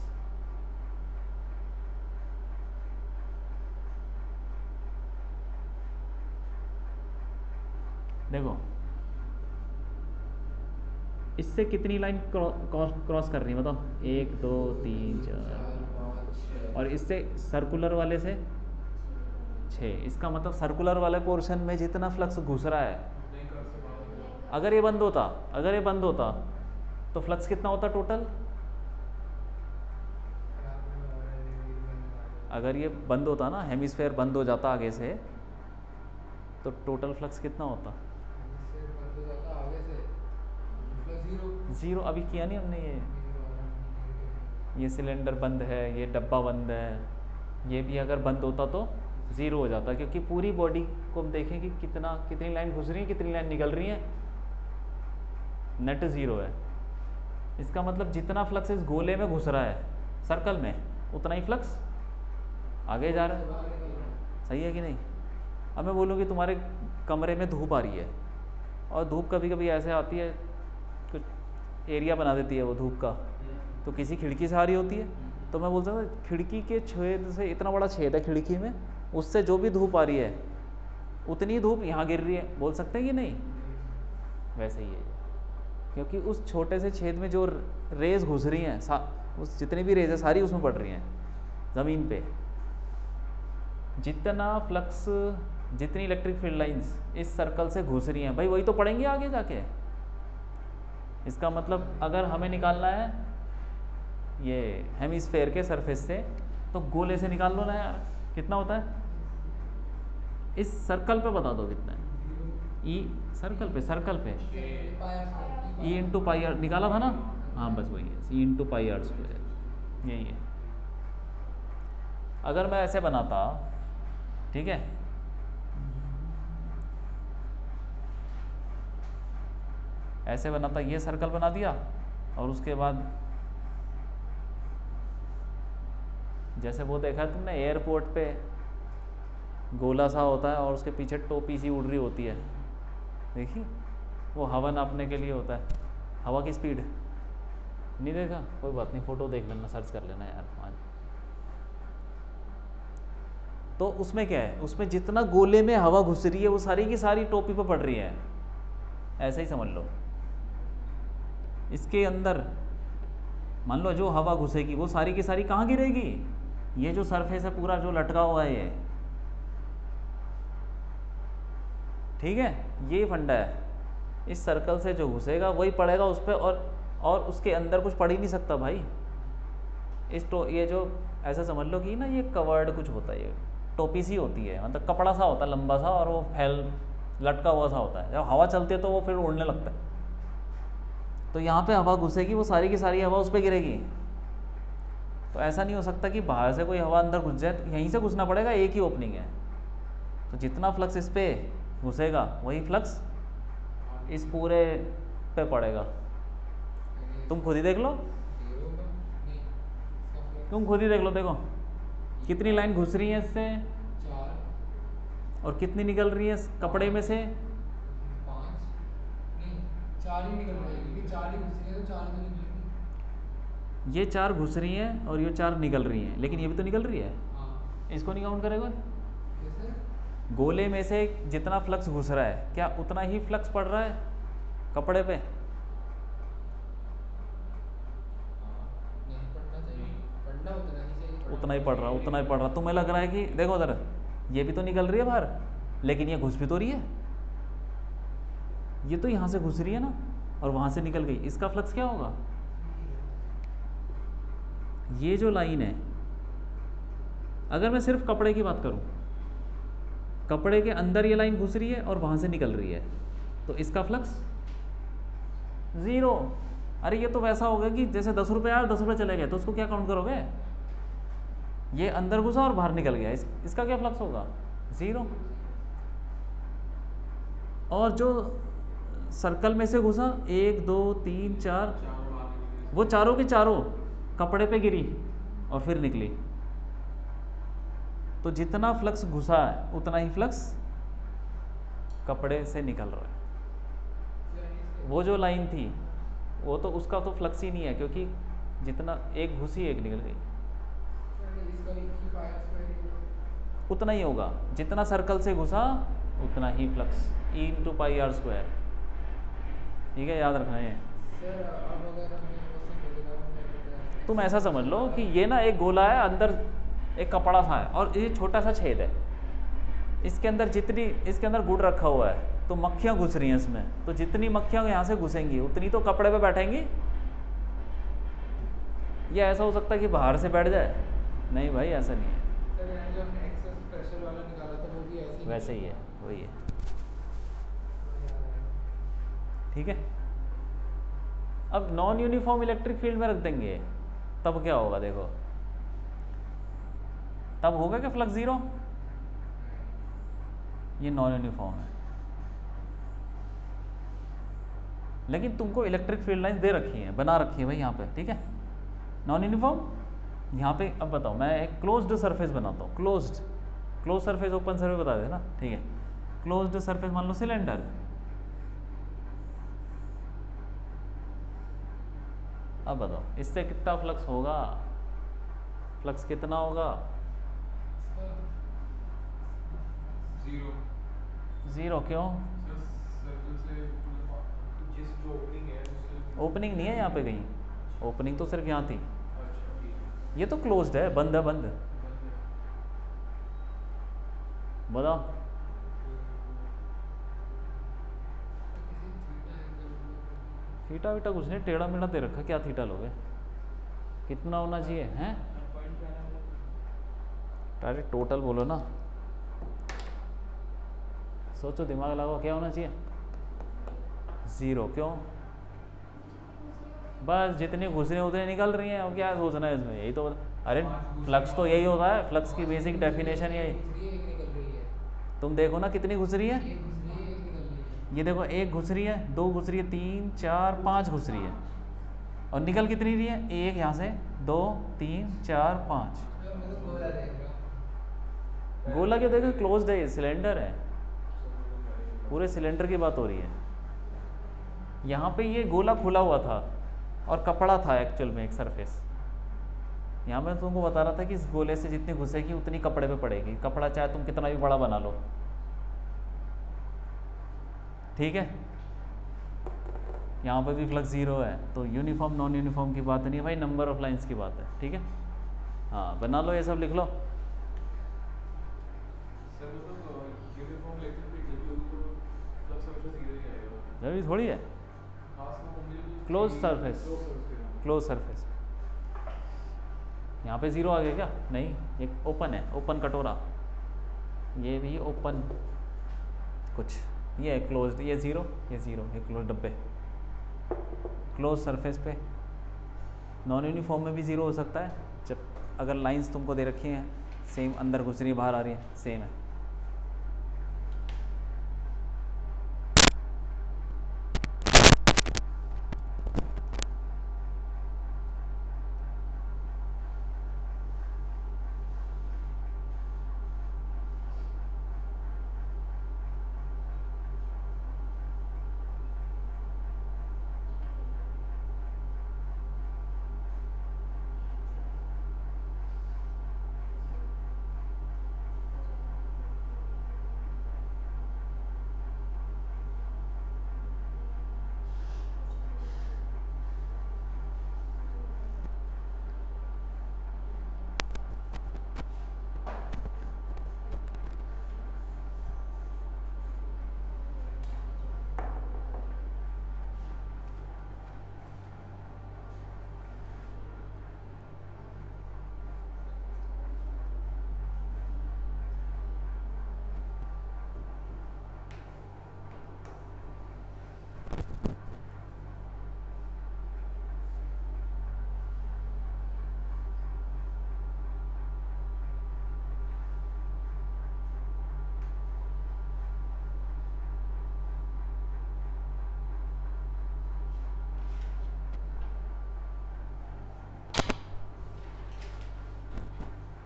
देखो इससे कितनी लाइन क्रॉस कर रही है बताओ, 1 2 3 4, और इससे सर्कुलर वाले से 6, इसका मतलब सर्कुलर वाले पोर्शन में जितना फ्लक्स घुस रहा है, अगर ये बंद होता तो फ्लक्स कितना होता टोटल, अगर ये बंद होता ना, हेमिस्फेयर बंद हो जाता आगे से, तो टोटल फ्लक्स कितना होता? इससे बंद हो जाता आगे से प्लस जीरो। ज़ीरो। अभी किया नहीं हमने ये सिलेंडर बंद है, ये डब्बा बंद है, ये भी अगर बंद होता तो ज़ीरो हो जाता, क्योंकि पूरी बॉडी को हम देखें कि कितनी लाइन घुस रही है, कितनी लाइन निकल रही है, नेट ज़ीरो है। इसका मतलब जितना फ्लक्स इस गोले में घुस रहा है सर्कल में, उतना ही फ्लक्स आगे जा रहा है। सही है कि नहीं? अब मैं बोलूँ कि तुम्हारे कमरे में धूप आ रही है, और धूप कभी कभी ऐसे आती है, कुछ एरिया बना देती है वो धूप का, तो किसी खिड़की से आ रही होती है, तो मैं बोल सकता हूँ खिड़की के छेद से, इतना बड़ा छेद है खिड़की में, उससे जो भी धूप आ रही है उतनी धूप यहाँ गिर रही है, बोल सकते हैं कि नहीं? वैसे ही है, क्योंकि उस छोटे से छेद में जो रेज घुस रही हैं, उस जितनी भी रेज है सारी उसमें पड़ रही हैं ज़मीन पे। जितना फ्लक्स, जितनी इलेक्ट्रिक फील्ड लाइंस इस सर्कल से घुस रही हैं भाई, वही तो पड़ेंगे आगे जाके। इसका मतलब अगर हमें निकालना है ये हेमिस्फेयर के सरफेस से, तो गोले से निकाल लो ना यार, कितना होता है? इस सर्कल पे बता दो कितना है। ई सर्कल पे ई इंटू पाई आर निकाला था ना? हाँ बस वही है, E into pi are square, यही है। अगर मैं ऐसे बनाता, ठीक है, ऐसे बनाता, ये सर्कल बना दिया, और उसके बाद जैसे वो देखा है तुमने एयरपोर्ट पे गोला सा होता है और उसके पीछे टोपी सी उड़ रही होती है, देखी? वो हवा नापने के लिए होता है, हवा की स्पीड। नहीं देखा? कोई बात नहीं, फ़ोटो देख लेना, सर्च कर लेना यार आज। तो उसमें क्या है, उसमें जितना गोले में हवा घुस रही है वो सारी की सारी टोपी पर पड़ रही है, ऐसे ही समझ लो। इसके अंदर मान लो जो हवा घुसेगी वो सारी की सारी कहाँ गिरेगी? ये जो सरफेस है पूरा जो लटका हुआ है ये, ठीक है, ये फंडा है। इस सर्कल से जो घुसेगा वही पड़ेगा उस पर, और उसके अंदर कुछ पड़ ही नहीं सकता भाई। ये जो ऐसा समझ लो कि ना ये कवर्ड कुछ होता है, ये टोपी सी होती है, मतलब कपड़ा सा होता है लंबा सा, और वो लटका हुआ सा होता है। जब हवा चलती है तो वो फिर उड़ने लगता है। तो यहाँ पे हवा घुसेगी, वो सारी की सारी हवा उस पर गिरेगी। तो ऐसा नहीं हो सकता कि बाहर से कोई हवा अंदर घुस जाए, तो यहीं से घुसना पड़ेगा, एक ही ओपनिंग है। तो जितना फ्लक्स इस पर घुसेगा वही फ्लक्स इस पूरे पे पड़ेगा। तुम खुद ही देख लो, तुम खुद ही देख लो, देखो कितनी लाइन घुस रही है इससे, 4 और कितनी निकल रही है इस कपड़े में से? 5 नहीं 4 ही निकल रही है, क्योंकि 4 ही घुस रही है तो 4 तो निकलेगी। ये 4 घुस रही हैं और ये 4 निकल रही हैं, लेकिन ये भी तो निकल रही है। हाँ इसको नहीं काउंट करेगा? कैसे? गोले में से जितना फ्लक्स घुस रहा है, क्या उतना ही फ्लक्स पड़ रहा है कपड़े पे? नहीं पढ़ना चाहिए, पढ़ना उतना ही चाहिए, उतना ही पड़ रहा, उतना ही पड़ रहा। तुम्हें लग रहा है कि देखो उधर ये भी तो निकल रही है बाहर, लेकिन ये घुस भी तो रही है, ये तो यहाँ से घुस रही है ना, और वहाँ से निकल गई। इसका फ्लक्स क्या होगा? ये जो लाइन है, अगर मैं सिर्फ कपड़े की बात करूं, कपड़े के अंदर ये लाइन घुस रही है और वहां से निकल रही है, तो इसका फ्लक्स ज़ीरो। अरे ये तो वैसा होगा कि जैसे 10 रुपये आए 10 रुपये चले गए, तो उसको क्या काउंट करोगे? ये अंदर घुसा और बाहर निकल गया, इसका क्या फ्लक्स होगा? ज़ीरो। और जो सर्कल में से घुसा 1 2 3 4, वो चारों के चारों कपड़े पे गिरी और फिर निकली। तो जितना फ्लक्स घुसा है उतना ही फ्लक्स कपड़े से निकल रहा है। वो जो लाइन थी वो तो उसका तो फ्लक्स ही नहीं है, क्योंकि जितना एक घुसी एक निकल गई, उतना ही होगा। जितना सर्कल से घुसा उतना ही flux, E into pi are square. ठीक है, याद रखना है। सर अब अगर हमें वो सब तुम ऐसा समझ लो कि ये ना एक गोला है, अंदर एक कपड़ा सा है और ये छोटा सा छेद है, इसके अंदर जितनी, इसके अंदर गुड़ रखा हुआ है, तो मक्खियाँ घुस रही हैं इसमें, तो जितनी मक्खियाँ यहाँ से घुसेंगी उतनी तो कपड़े पे बैठेंगी। ये ऐसा हो सकता है कि बाहर से बैठ जाए? नहीं भाई, ऐसा नहीं है। सर यानी जो हमने एक्सेस प्रेशर वाला निकाला था वो भी ऐसे ही वैसे ही है, निकलेगा। वही है। हाँ, याद आया। ठीक है, अब नॉन यूनिफॉर्म इलेक्ट्रिक फील्ड में रख देंगे, तब क्या होगा देखो, तब होगा क्या फ्लक्स ज़ीरो? ये नॉन यूनिफॉर्म है, लेकिन तुमको इलेक्ट्रिक फील्ड लाइन दे रखी है, बना रखी है भाई यहाँ पे, ठीक है। नॉन यूनिफॉर्म यहाँ पे, अब बताओ मैं एक क्लोज्ड सरफेस बनाता हूँ, क्लोज सरफेस ओपन सरफेस बता देना, ठीक है। क्लोज्ड सरफेस मान लो सिलेंडर, अब बताओ इससे कितना फ्लक्स होगा, फ्लक्स कितना होगा? जीरो। ज़ीरो, क्यों? सर सर्कल से मतलब जिस जो ओपनिंग है उससे ओपनिंग नहीं है यहाँ पे कहीं, अच्छा ओपनिंग तो सिर्फ यहाँ थी, अच्छा ठीक है। ये तो क्लोज्ड है, बंद है, बंद। बंद है। बताओ। तो तो किसी थीटा एंगल को कर दीजिए। थीटा वीटा कुछ नहीं, टेढ़ा मेढ़ा दे रखा, क्या थीटा लोगे, कितना होना चाहिए हैं? पॉइंट क्या आने वाला था? अरे टोटल बोलो ना, सोचो, दिमाग लगाओ, क्या होना चाहिए? ज़ीरो, क्यों? बस जितनी घुस रही उतनी निकल रही हैं, और क्या सोचना है इसमें, यही तो अरे पांच घुस रही फ्लक्स तो यही होता है, फ्लक्स की 5 बेसिक नहीं घुस रही है, डेफिनेशन एक यही, घुस रही है, एक निकल रही है। तुम देखो ना कितनी घुस रही है, एक घुस रही है, एक निकल रही है। ये देखो, एक घुस रही है, दो घुस रही है, तीन चार पाँच घुस रही है, और निकल कितनी रही है? एक यहाँ से, दो, तीन, चार, पाँच। मैं तो गोला देख रहा हूँ। गोला के देखो, क्लोज्ड है, सिलेंडर है, सर वो तो है ही पूरे सिलेंडर की बात हो रही है। यहाँ पे ये गोला खुला हुआ था और कपड़ा था एक्चुअल में एक सरफेस, यहाँ मैं तुमको बता रहा था कि इस गोले से जितनी घुसेगी उतनी कपड़े पे पड़ेगी, कपड़ा चाहे तुम कितना भी बड़ा बना लो, ठीक है। यहाँ पे भी फ्लक्स ज़ीरो है, तो यूनिफॉर्म नॉन यूनिफॉर्म की बात नहीं है भाई, नंबर ऑफ लाइंस की बात है, ठीक है। हाँ बना लो, ये सब लिख लो। सर मतलब यूनिफॉर्म इलेक्ट्रिक फील्ड जब भी होगी तो फ्लक्स हमेशा जीरो ही आएगा मतलब। जरूरी थोड़ी है, खास वो होंगे जो क्लोज चाहिए सरफेस, क्लोज सर्विस के लिए होंगे। क्लोज सरफेस, यहाँ पे ज़ीरो आ गया क्या? नहीं, एक ओपन है, ओपन कटोरा, ये भी ओपन कुछ, ये है क्लोज्ड, ये ज़ीरो, ये ज़ीरो, ये क्लोज डब्बे, क्लोज सरफेस पे। नॉन यूनिफॉर्म में भी ज़ीरो हो सकता है, जब अगर लाइंस तुमको दे रखी हैं सेम, अंदर घुस रही बाहर आ रही है, सेम है।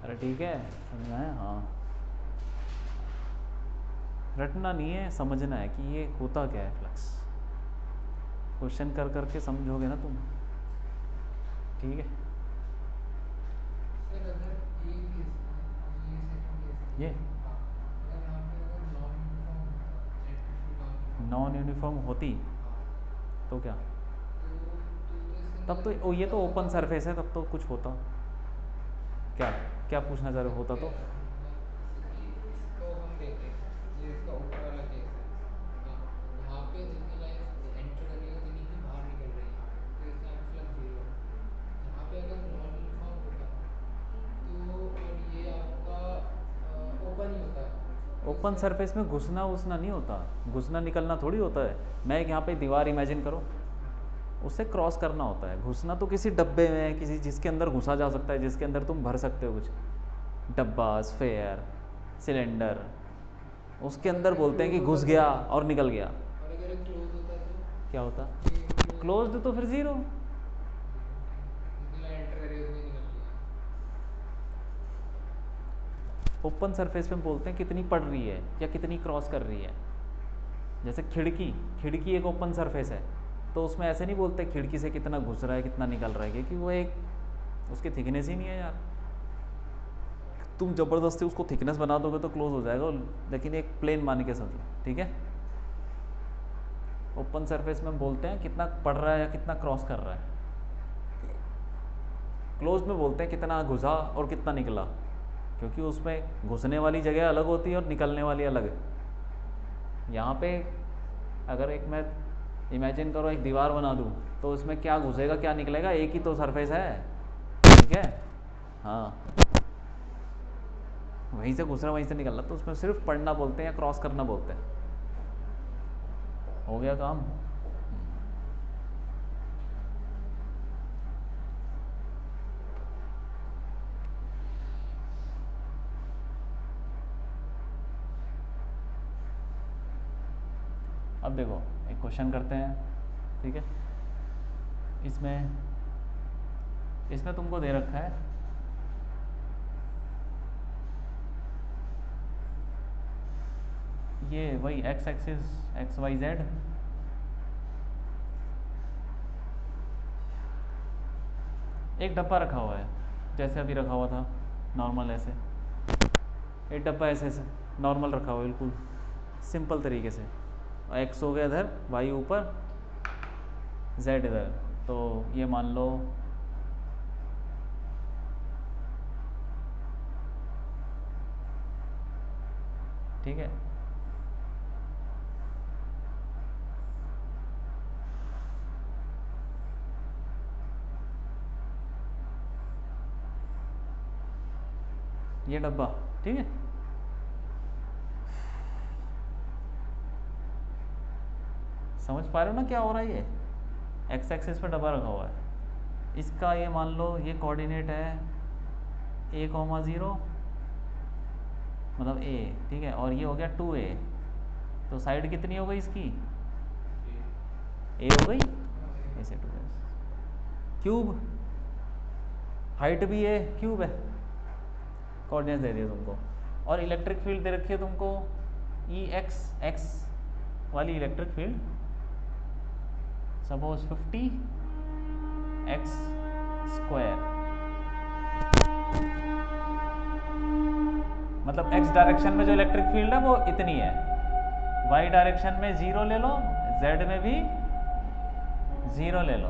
अरे ठीक है, समझना है, हाँ रटना नहीं है, समझना है कि ये होता क्या है फ्लक्स, क्वेश्चन कर करके समझोगे ना तुम, ठीक है। सर अगर ये केस में, ये सेकंड केस में, ये हाँ, अगर यहाँ पे अगर नॉन यूनिफॉर्म होता, electric field non uniform non होता, यूनिफॉर्म होती हाँ, तो क्या, तो तो इसका तब मतलब तो ये क्या तो होता? ओपन सरफेस है, तब तो कुछ होता, क्या क्या पूछना चाह रहे हो, मतलब होता क्या, तो? मतलब बेसिकली इसको हम देखें, ये इसका ऊपर वाला केस है, हाँ, यहाँ पे जितनी लाइंस एंटर कर रही है उतनी ही बाहर निकल रही हैं, तो इसका यहाँ पे फ्लक्स ज़ीरो है। यहाँ पे अगर नॉन यूनिफॉर्म होता तो, और ये आपका ओपन सरफेस में घुसना उसना नहीं होता, घुसना निकलना थोड़ी होता है। मैं एक यहाँ पे दीवार इमेजिन करो, उससे क्रॉस करना होता है। घुसना तो किसी डब्बे में, किसी जिसके अंदर घुसा जा सकता है, जिसके अंदर तुम भर सकते हो कुछ, डब्बा, स्फेयर, सिलेंडर, उसके अंदर बोलते हैं कि घुस गया और निकल गया। और अगर ये क्लोज होता तो क्या होता? ये क्लोज क्लोज्ड तो फिर ज़ीरो। निकला, एंटर करे उसमें निकल गया। ओपन सरफेस पे बोलते हैं कितनी पड़ रही है या कितनी क्रॉस कर रही है। जैसे खिड़की, खिड़की एक ओपन सरफेस है, तो उसमें ऐसे नहीं बोलते खिड़की से कितना घुस रहा है कितना निकल रहा है, क्योंकि वो एक उसकी थिकनेस ही नहीं है यार। तुम ज़बरदस्ती उसको थिकनेस बना दोगे तो क्लोज हो जाएगा, लेकिन एक प्लेन मान के समझो, ठीक है। ओपन सरफेस में बोलते हैं कितना पड़ रहा है या कितना क्रॉस कर रहा है। क्लोज में बोलते हैं कितना घुसा और कितना निकला, क्योंकि उसमें घुसने वाली जगह अलग होती है और निकलने वाली अलग है। यहाँ पे अगर एक मैं इमेजिन करो एक दीवार बना दूँ, तो उसमें क्या घुसेगा क्या निकलेगा, एक ही तो सरफेस है, ठीक है। हाँ, वहीं से घुस रहा वहीं से निकल रहा, तो उसमें सिर्फ पढ़ना बोलते हैं या क्रॉस करना बोलते हैं। हो गया काम। अब देखो एक क्वेश्चन करते हैं, ठीक है। इसमें तुमको दे रखा है ये वही x axis x y z, एक डब्बा रखा हुआ है जैसे अभी रखा हुआ था नॉर्मल, ऐसे एक डब्बा ऐसे ऐसे नॉर्मल रखा हुआ है बिल्कुल सिंपल तरीके से। एक्स हो गया इधर, वाई ऊपर, जेड इधर। तो ये मान लो ठीक है, ये डब्बा, ठीक है। समझ पा रहे हो ना क्या हो रहा है? ये एक्स एक्सिस पे डब्बा रखा हुआ है, इसका ये मान लो ये कोऑर्डिनेट है a,0 मतलब a, ठीक है, और ये हो गया 2a। तो साइड कितनी हो गई इसकी? a हो गई, ऐसे 2a। क्यूब, हाइट भी है, क्यूब है, कोऑर्डिनेट दे दिए तुमको। और इलेक्ट्रिक फील्ड दे रखी है तुमको ई एक्स, एक्स वाली इलेक्ट्रिक फील्ड सपोज 50x², मतलब x डायरेक्शन में जो इलेक्ट्रिक फील्ड है वो इतनी है, y डायरेक्शन में 0 ले लो, z में भी 0 ले लो,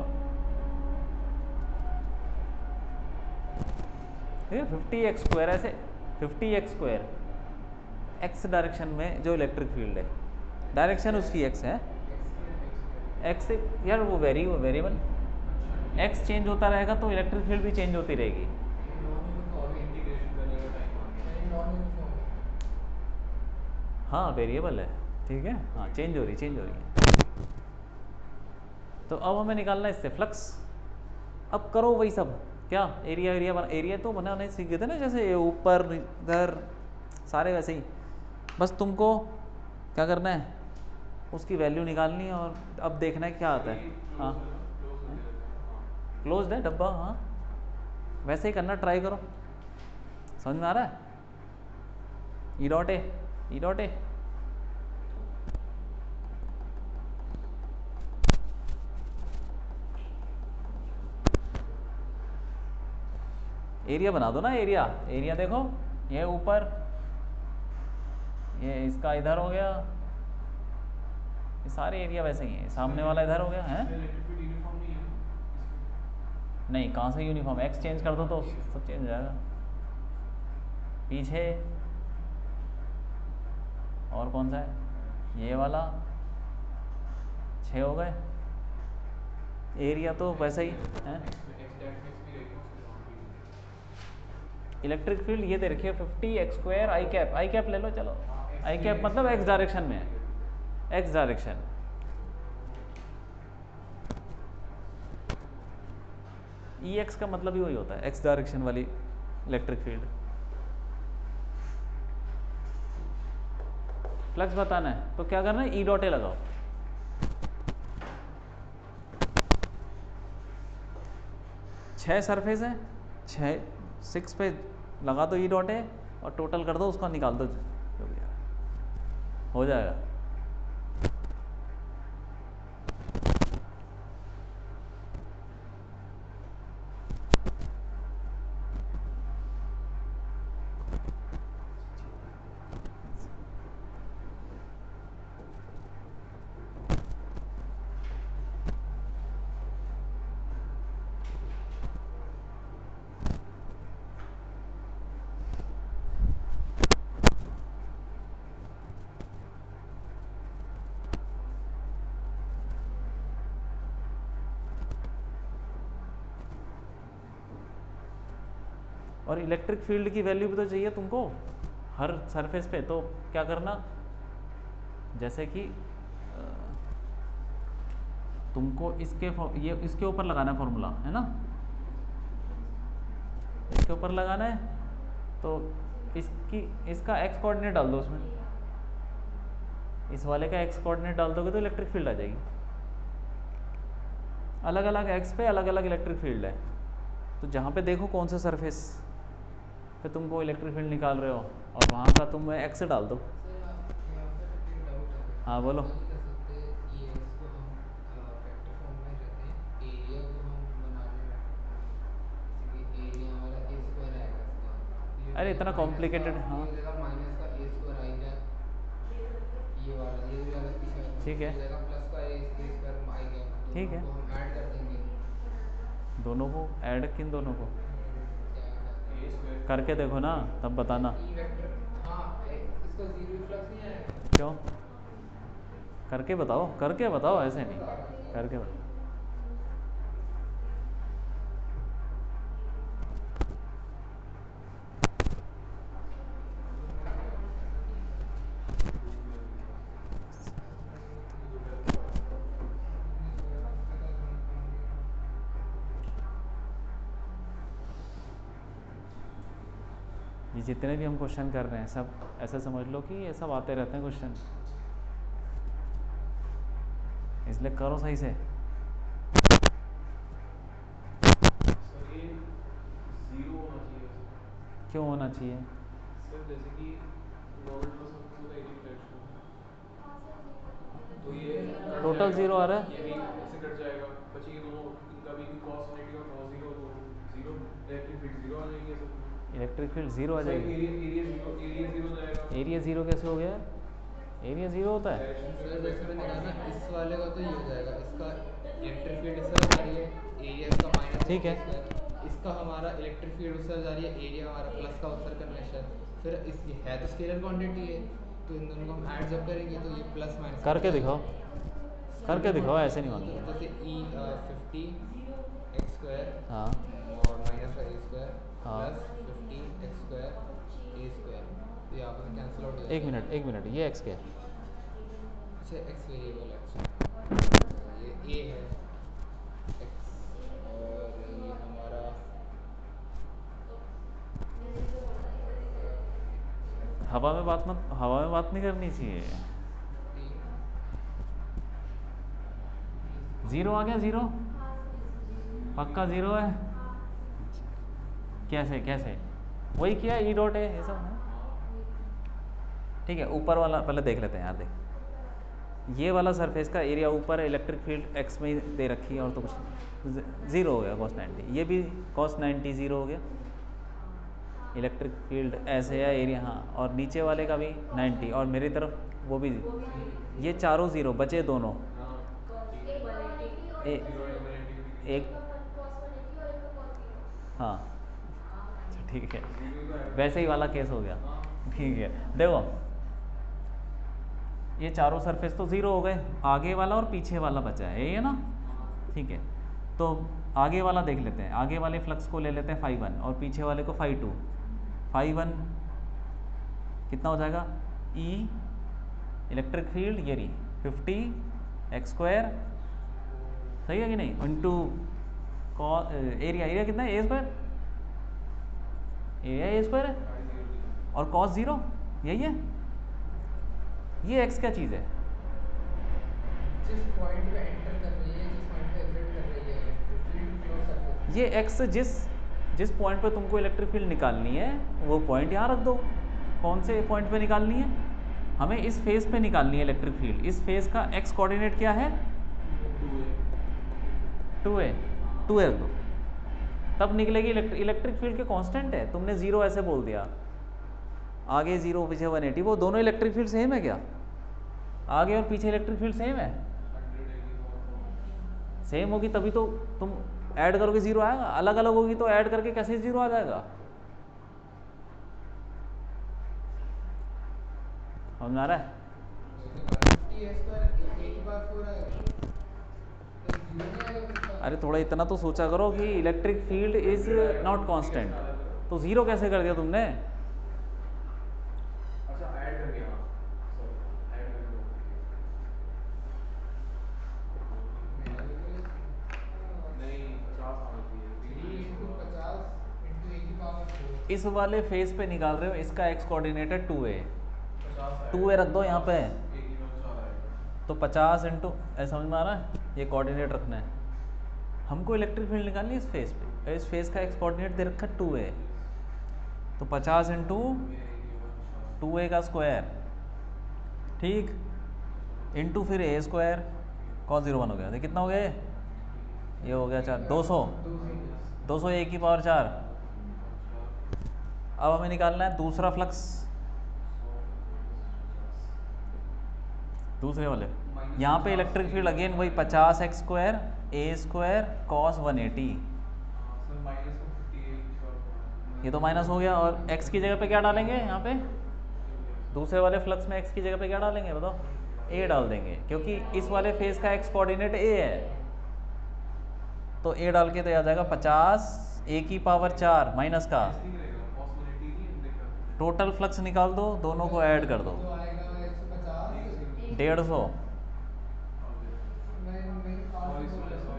ठीक है। 50x² ऐसे 50x², x डायरेक्शन में जो इलेक्ट्रिक फील्ड है, डायरेक्शन उसकी x है, x से यार वो वेरिएबल x चेंज होता रहेगा तो इलेक्ट्रिक फील्ड भी चेंज होती रहेगी। नॉन यूनिफॉर्म है, इंटीग्रेशन करने का टाइम आ गया। यानी नॉन यूनिफॉर्म है। हाँ वेरिएबल है, ठीक है, हाँ चेंज हो रही है। तो अब हमें निकालना है इससे फ्लक्स। अब करो वही सब, क्या एरिया तो बनाने सीख गए थे ना, जैसे ऊपर इधर सारे वैसे ही, बस तुमको क्या करना है उसकी वैल्यू निकालनी है और अब देखना है क्या आता है। हाँ क्लोज्ड है डब्बा, हाँ वैसे ही करना ट्राई करो, समझ में आ रहा है। ई डॉट ए एरिया बना दो ना, एरिया देखो, ये ऊपर, ये इसका इधर हो गया, ये सारे एरिया वैसे ही है, सामने वाला इधर हो गया है। यूनिफॉर्म नहीं है ना इसमें? नहीं, कहाँ से यूनिफॉर्म, एक्स चेंज कर दो तो सब चेंज हो जाएगा। पीछे और कौन सा है, ये वाला 6 हो गए, एरिया तो वैसा ही है। एक्स डायरेक्शन भी रहेगी उसकी बाउंड्री में। इलेक्ट्रिक फील्ड ये दे रखी है 50x² आई कैप ले लो, चलो हाँ, आई कैप मतलब एक्स डायरेक्शन में है, एक्स डायरेक्शन। ई एक्स का मतलब ही वही होता है, एक्स डायरेक्शन वाली इलेक्ट्रिक फील्ड। फ्लक्स बताना है तो क्या करना है, ई डॉट ए लगाओ। छह सरफेस है, 6 पे लगा दो ई डॉट ए और टोटल कर दो, उसका निकाल दो जो भी है, हो जाएगा। और इलेक्ट्रिक फील्ड की वैल्यू भी तो चाहिए तुमको हर सरफेस पे, तो क्या करना, जैसे कि तुमको इसके ऊपर लगाना है फॉर्मूला, है ना, इसके ऊपर लगाना है, तो इसका एक्स कोऑर्डिनेट डाल दो उसमें, इस वाले का एक्स कोऑर्डिनेट डाल दोगे तो इलेक्ट्रिक फील्ड आ जाएगी। अलग अलग एक्स पे अलग अलग इलेक्ट्रिक फील्ड है, तो जहाँ पे देखो कौन सा सरफेस पे तुमको इलेक्ट्रिक फील्ड निकाल रहे हो और वहाँ का तुम एक्स से डाल दो। सर यहाँ पर एक डाउट है मेरा, हाँ बोलो। ऐसा नहीं कर सकते ई एक्स को हम वेक्टर फॉर्म में रखें, एरिया को हम बना लें वेक्टर फॉर्म में, जैसे कि एरिया हमारा ए स्क्वायर आएगा इसका, तो ये हो अरे जाएगा इतना माइनस का, कॉम्प्लिकेटेड, ये हाँ हो जाएगा माइनस का ए स्क्वायर आई कैप, ये वाला ये हो जाएगा पीछे का ठीक थोड़ा, है, ये हो जाएगा प्लस का ए स्क्वायर आई कैप, ठीक दोनों है, को हम ऐड कर देंगे। दोनों को ऐड, किन दोनों को क्या कहते हैं ए उसको, स्क्वायर करके देखो ना तब बताना। ई वेक्टर, हाँ इसका जीरो फ्लक्स नहीं आएगा। क्यों, करके बताओ, करके बताओ, ऐसे मैं बता रहा हूँ नहीं, सर। करके बताओ। ये तो पहले तो आया था। ये जितने भी हम क्वेश्चन कर रहे हैं सब ऐसा समझ लो कि ये सब आते रहते हैं क्वेश्चन, इसलिए करो सही से। सर ये जीरो होना चाहिए वैसे तो। क्यों होना चाहिए, सर जैसे कि नॉर्मल टू द सरफेस होता है एरिया डायरेक्शन में, तो ये कट टोटल जाएगा, जीरो आ रहा है। ये भी ऐसे कट जाएगा, बचे ये दोनों, इनका भी cos 90 और cos 0, तो जीरो इलेक्ट्रिक फील्ड जीरो आ जाएगी ऐसे तो। इलेक्ट्रिक फील्ड जीरो आ सर जाएगी, एरिया जीरो हो जाएगा, एरिया जीरो कैसे हो गया, एरिया जीरो होता है। डायरेक्शन पे सर जैसे वेक्टर मैंने कहा फॉर्म ना, में। इस वाले का तो ये हो जाएगा, इसका इलेक्ट्रिक फील्ड इस तरह जा रही है, एरिया इसका माइनस ठीक ए है, स्क्वायर, इसका हमारा इलेक्ट्रिक फील्ड उस तरह जा रही है, एरिया हमारा प्लस का उस तरह कन्वेंशन, फिर इस ये है तो स्केलर क्वांटिटी है, तो इन दोनों को हम ऐड जब करेंगे तो ये प्लस माइनस कट करके जाएगा। दिखाओ, करके स्केलर दिखाओ, क्वांटिटी ऐसे नहीं तो मानूंगा। जैसे ई 50 एक्स स्क्वायर हाँ और माइनस का ए स्क्वायर हाँ, प्लस 50 एक्स स्क्वायर ए स्क्वायर, तो ये आपस में कैंसिल आउट हो एक जाएगा मिनट ये। एक मिनट, ये एक्स क्या है, अच्छा एक्स वेरिएबल है, अच्छा तो ये ए है एक्स, और ये हमारा हवा में बात नहीं करनी चाहिए। ए ज़ीरो आ गया, ज़ीरो पक्का ज़ीरो है, कैसे कैसे, वही किया, ई डॉट है, ये सब है। ठीक है, ऊपर वाला पहले देख लेते हैं यार, देख ये वाला सरफेस का एरिया ऊपर है, इलेक्ट्रिक फील्ड एक्स में ही दे रखी है और तो कुछ नहीं, ज़ीरो हो गया cos 90, ये भी cos 90 ज़ीरो हो गया, इलेक्ट्रिक फील्ड ऐसे है एरिया, हाँ, और नीचे वाले का भी 90 और मेरी तरफ वो भी, ये चारों ज़ीरो बचे दोनों, हाँ ठीक है, ए, जीरो और 180 के बीच में। एक, हाँ ठीक है, जीरो ही तो आएगा। वैसे ही वाला केस हो गया। हाँ ठीक है, देखो ये चारों सरफेस तो ज़ीरो हो गए, आगे वाला और पीछे वाला बचा है, यही है ना। हाँ ठीक है, तो आगे वाला देख लेते हैं, आगे वाले फ्लक्स को ले लेते हैं φ1 और पीछे वाले को φ2। φ1 कितना हो जाएगा, ई इलेक्ट्रिक फील्ड ये रही 50 x² सही है कि नहीं, इंटू एरिया कितना है a² एरिया a² है और cos 0 यही है। ये x क्या चीज़ है? जिस पॉइंट पे एंटर कर रही है, जिस पॉइंट पे एग्जिट कर रही है इलेक्ट्रिक फील्ड क्लोज सरफेस। ये x जिस पॉइंट पे तुमको इलेक्ट्रिक फील्ड निकालनी है वो पॉइंट यहाँ रख दो। कौन से पॉइंट पे निकालनी है? हमें इस फेस पे निकालनी है इलेक्ट्रिक फील्ड। इस फेस का x कोऑर्डिनेट क्या है? 2a 2a रख दो, तब निकलेगी इलेक्ट्रिक फील्ड के कांस्टेंट है। तुमने 0 ऐसे बोल दिया, आगे 0 पीछे 180, वो दोनों इलेक्ट्रिक फील्ड सेम है क्या? आगे और पीछे इलेक्ट्रिक फील्ड सेम है? सेम होगी तभी तो तुम ऐड करोगे 0 आएगा, अलग अलग होगी तो ऐड करके कैसे 0 आ जाएगा? समझ आ रहा है? 50 a² a⁴ आएगा तो 0 नहीं आएगा फिर इसका। अरे थोड़ा इतना तो सोचा करो कि electric field is not constant, तो 0 कैसे कर दिया तुमने? अच्छा ऐड करके, हाँ सॉरी ऐड करके बहुत मेरा भी तो नहीं 50 आना चाहिए 3 × 50 × a⁴। इस वाले फेस पे निकाल रहे हो, इसका x कोऑर्डिनेट है 2a, 50 2a रख दो यहाँ पे, एक ही 4 आएगा। तो 50 इंटू, ऐसा समझ में आ रहा है? ये कोऑर्डिनेट रखना है हमको, इलेक्ट्रिक फील्ड निकालनी है इस फेस पे। इस फेस का x कोऑर्डिनेट दे रखा है 2a, तो 50 इंटू 2a का स्क्वायर, ठीक, इंटू फिर a² cos 0 1 हो गया। कितना हो गया ये हो गया 4, 200 200 a⁴ अब हमें निकालना है दूसरा फ्लक्स, दूसरे वाले। यहाँ पे इलेक्ट्रिक फील्ड अगेन वही 50 x² a² cos 180, sir minus में 50 ये तो माइनस हो गया। और x की जगह पे क्या डालेंगे? यहाँ पे दूसरे वाले फ्लक्स में x की जगह पे क्या डालेंगे बताओ? a डाल देंगे, क्योंकि इस वाले फेस का x कोऑर्डिनेट a है, तो a डाल के तो आ जाएगा 50 a⁴ माइनस का टोटल फ्लक्स निकाल दो, दोनों को ऐड कर दो, तो आएगा 150। 150। मैं 8 बोल रहा हूँ।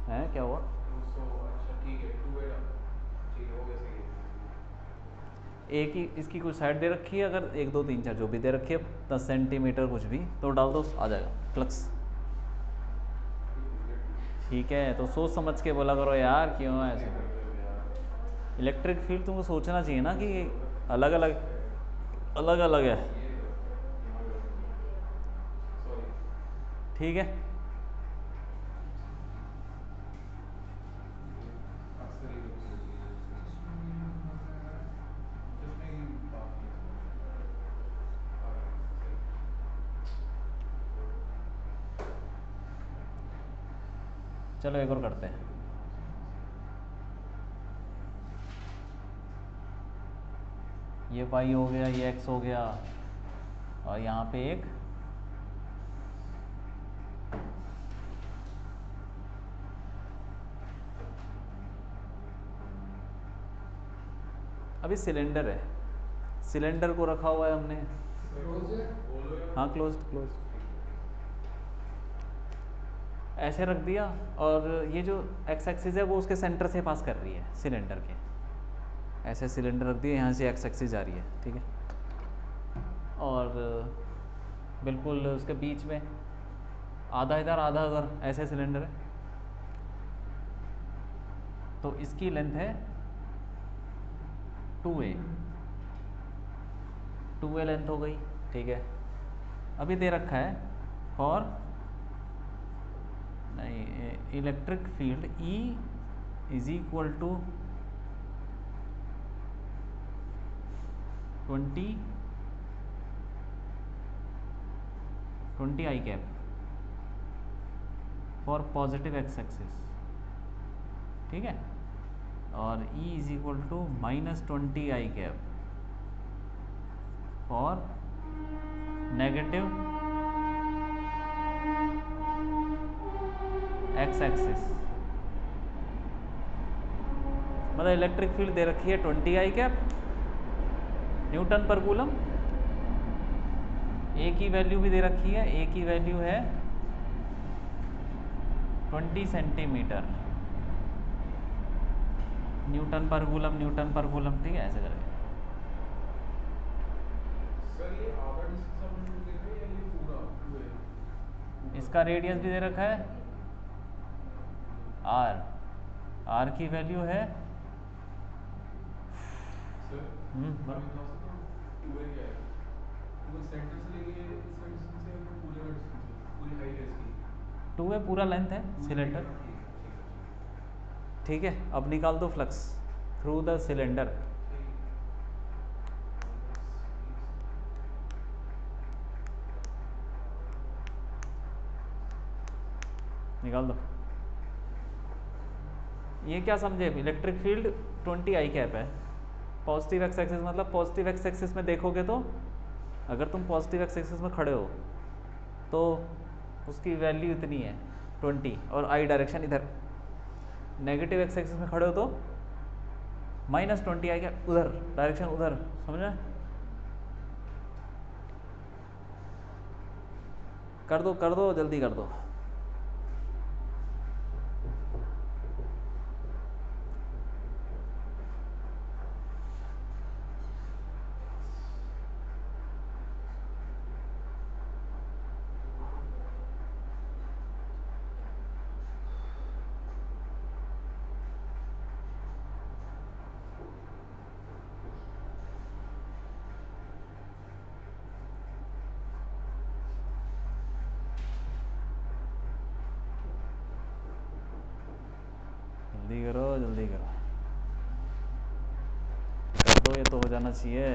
है क्या हुआ? 200 अच्छा ठीक है 2a ठीक है हो गया सही है। एक ही इसकी कुछ साइड दे रखी है, अगर 1 2 3 4 जो भी दे रखी है 10 सेंटीमीटर कुछ भी, तो डाल दो, आ जाएगा फ्लक्स। ठीक है, तो सोच समझ के बोला करो यार, क्यों ऐसे? इलेक्ट्रिक फील्ड तुमको सोचना चाहिए ना कि अलग अलग है। ठीक है, अक्सर ये लोग सोचते हैं इसमें भी नहीं समझ में आ रहा है। इसमें की बात नहीं समझ आ गया सही। चलो एक और करते हैं। ये y हो गया, ये x हो गया, और यहाँ पे एक अभी सिलेंडर है, सिलेंडर को रखा हुआ है हमने, क्लोज है। बोलो यार। हाँ क्लोज ऐसे रख दिया, और ये जो x एक्सिस है वो उसके सेंटर से पास कर रही है सिलेंडर के, ऐसे सिलेंडर रख दिया, यहाँ से x एक्सिस जा रही है, ठीक है, और बिल्कुल उसके बीच में आधा इधर आधा उधर ऐसे सिलेंडर है, तो इसकी लेंथ है 2a लेंथ हो गई, ठीक है। अभी दे रखा है फॉर नहीं electric field E is equal to 20 i cap for positive x axis, ठीक है, और E is equal to -20 i cap for negative x axis. मतलब इलेक्ट्रिक फील्ड दे रखी है 20 आई कैप न्यूटन पर कूलम। ए की वैल्यू भी दे रखी है, ए की वैल्यू है 20 सेंटीमीटर न्यूटन पर कूलम, न्यूटन पर कूलम, ठीक है, ऐसे करके। सर ये आधा डिस्टेंस आपने टू देखा है या ये पूरा टू है ऊपर? इसका रेडियस भी दे रखा है आर, आर की वैल्यू है सर बोलो। अभी बता सकता हूँ टू है क्या है? टू है सेंटर से लेके इसका डिस्टेंस है फिर पूरे का डिस्टेंस है, पूरी हाइट है इसकी? 2 है, पूरा लेंथ है टू है सिलेंडर, ठीक है ठीक है ठीक ठीक है। अब निकाल दो फ्लक्स थ्रू द सिलेंडर। है ठीक है। माइनस एक निकाल दो। ये क्या समझे, इलेक्ट्रिक फील्ड 20 आई कैप है। पॉजिटिव एक्स एक्सिस मतलब पॉजिटिव एक्स एक्सिस में देखोगे तो अगर तुम पॉजिटिव एक्स एक्सिस में खड़े हो तो उसकी वैल्यू इतनी है 20, और आई डायरेक्शन इधर। नेगेटिव एक्स एक्सिस में खड़े हो तो -20 आई कैप उधर, डायरेक्शन उधर, समझा? कर दो जल्दी कर दो। जल्दी करो जल्दी करो, कर दो, ये तो हो जाना चाहिए।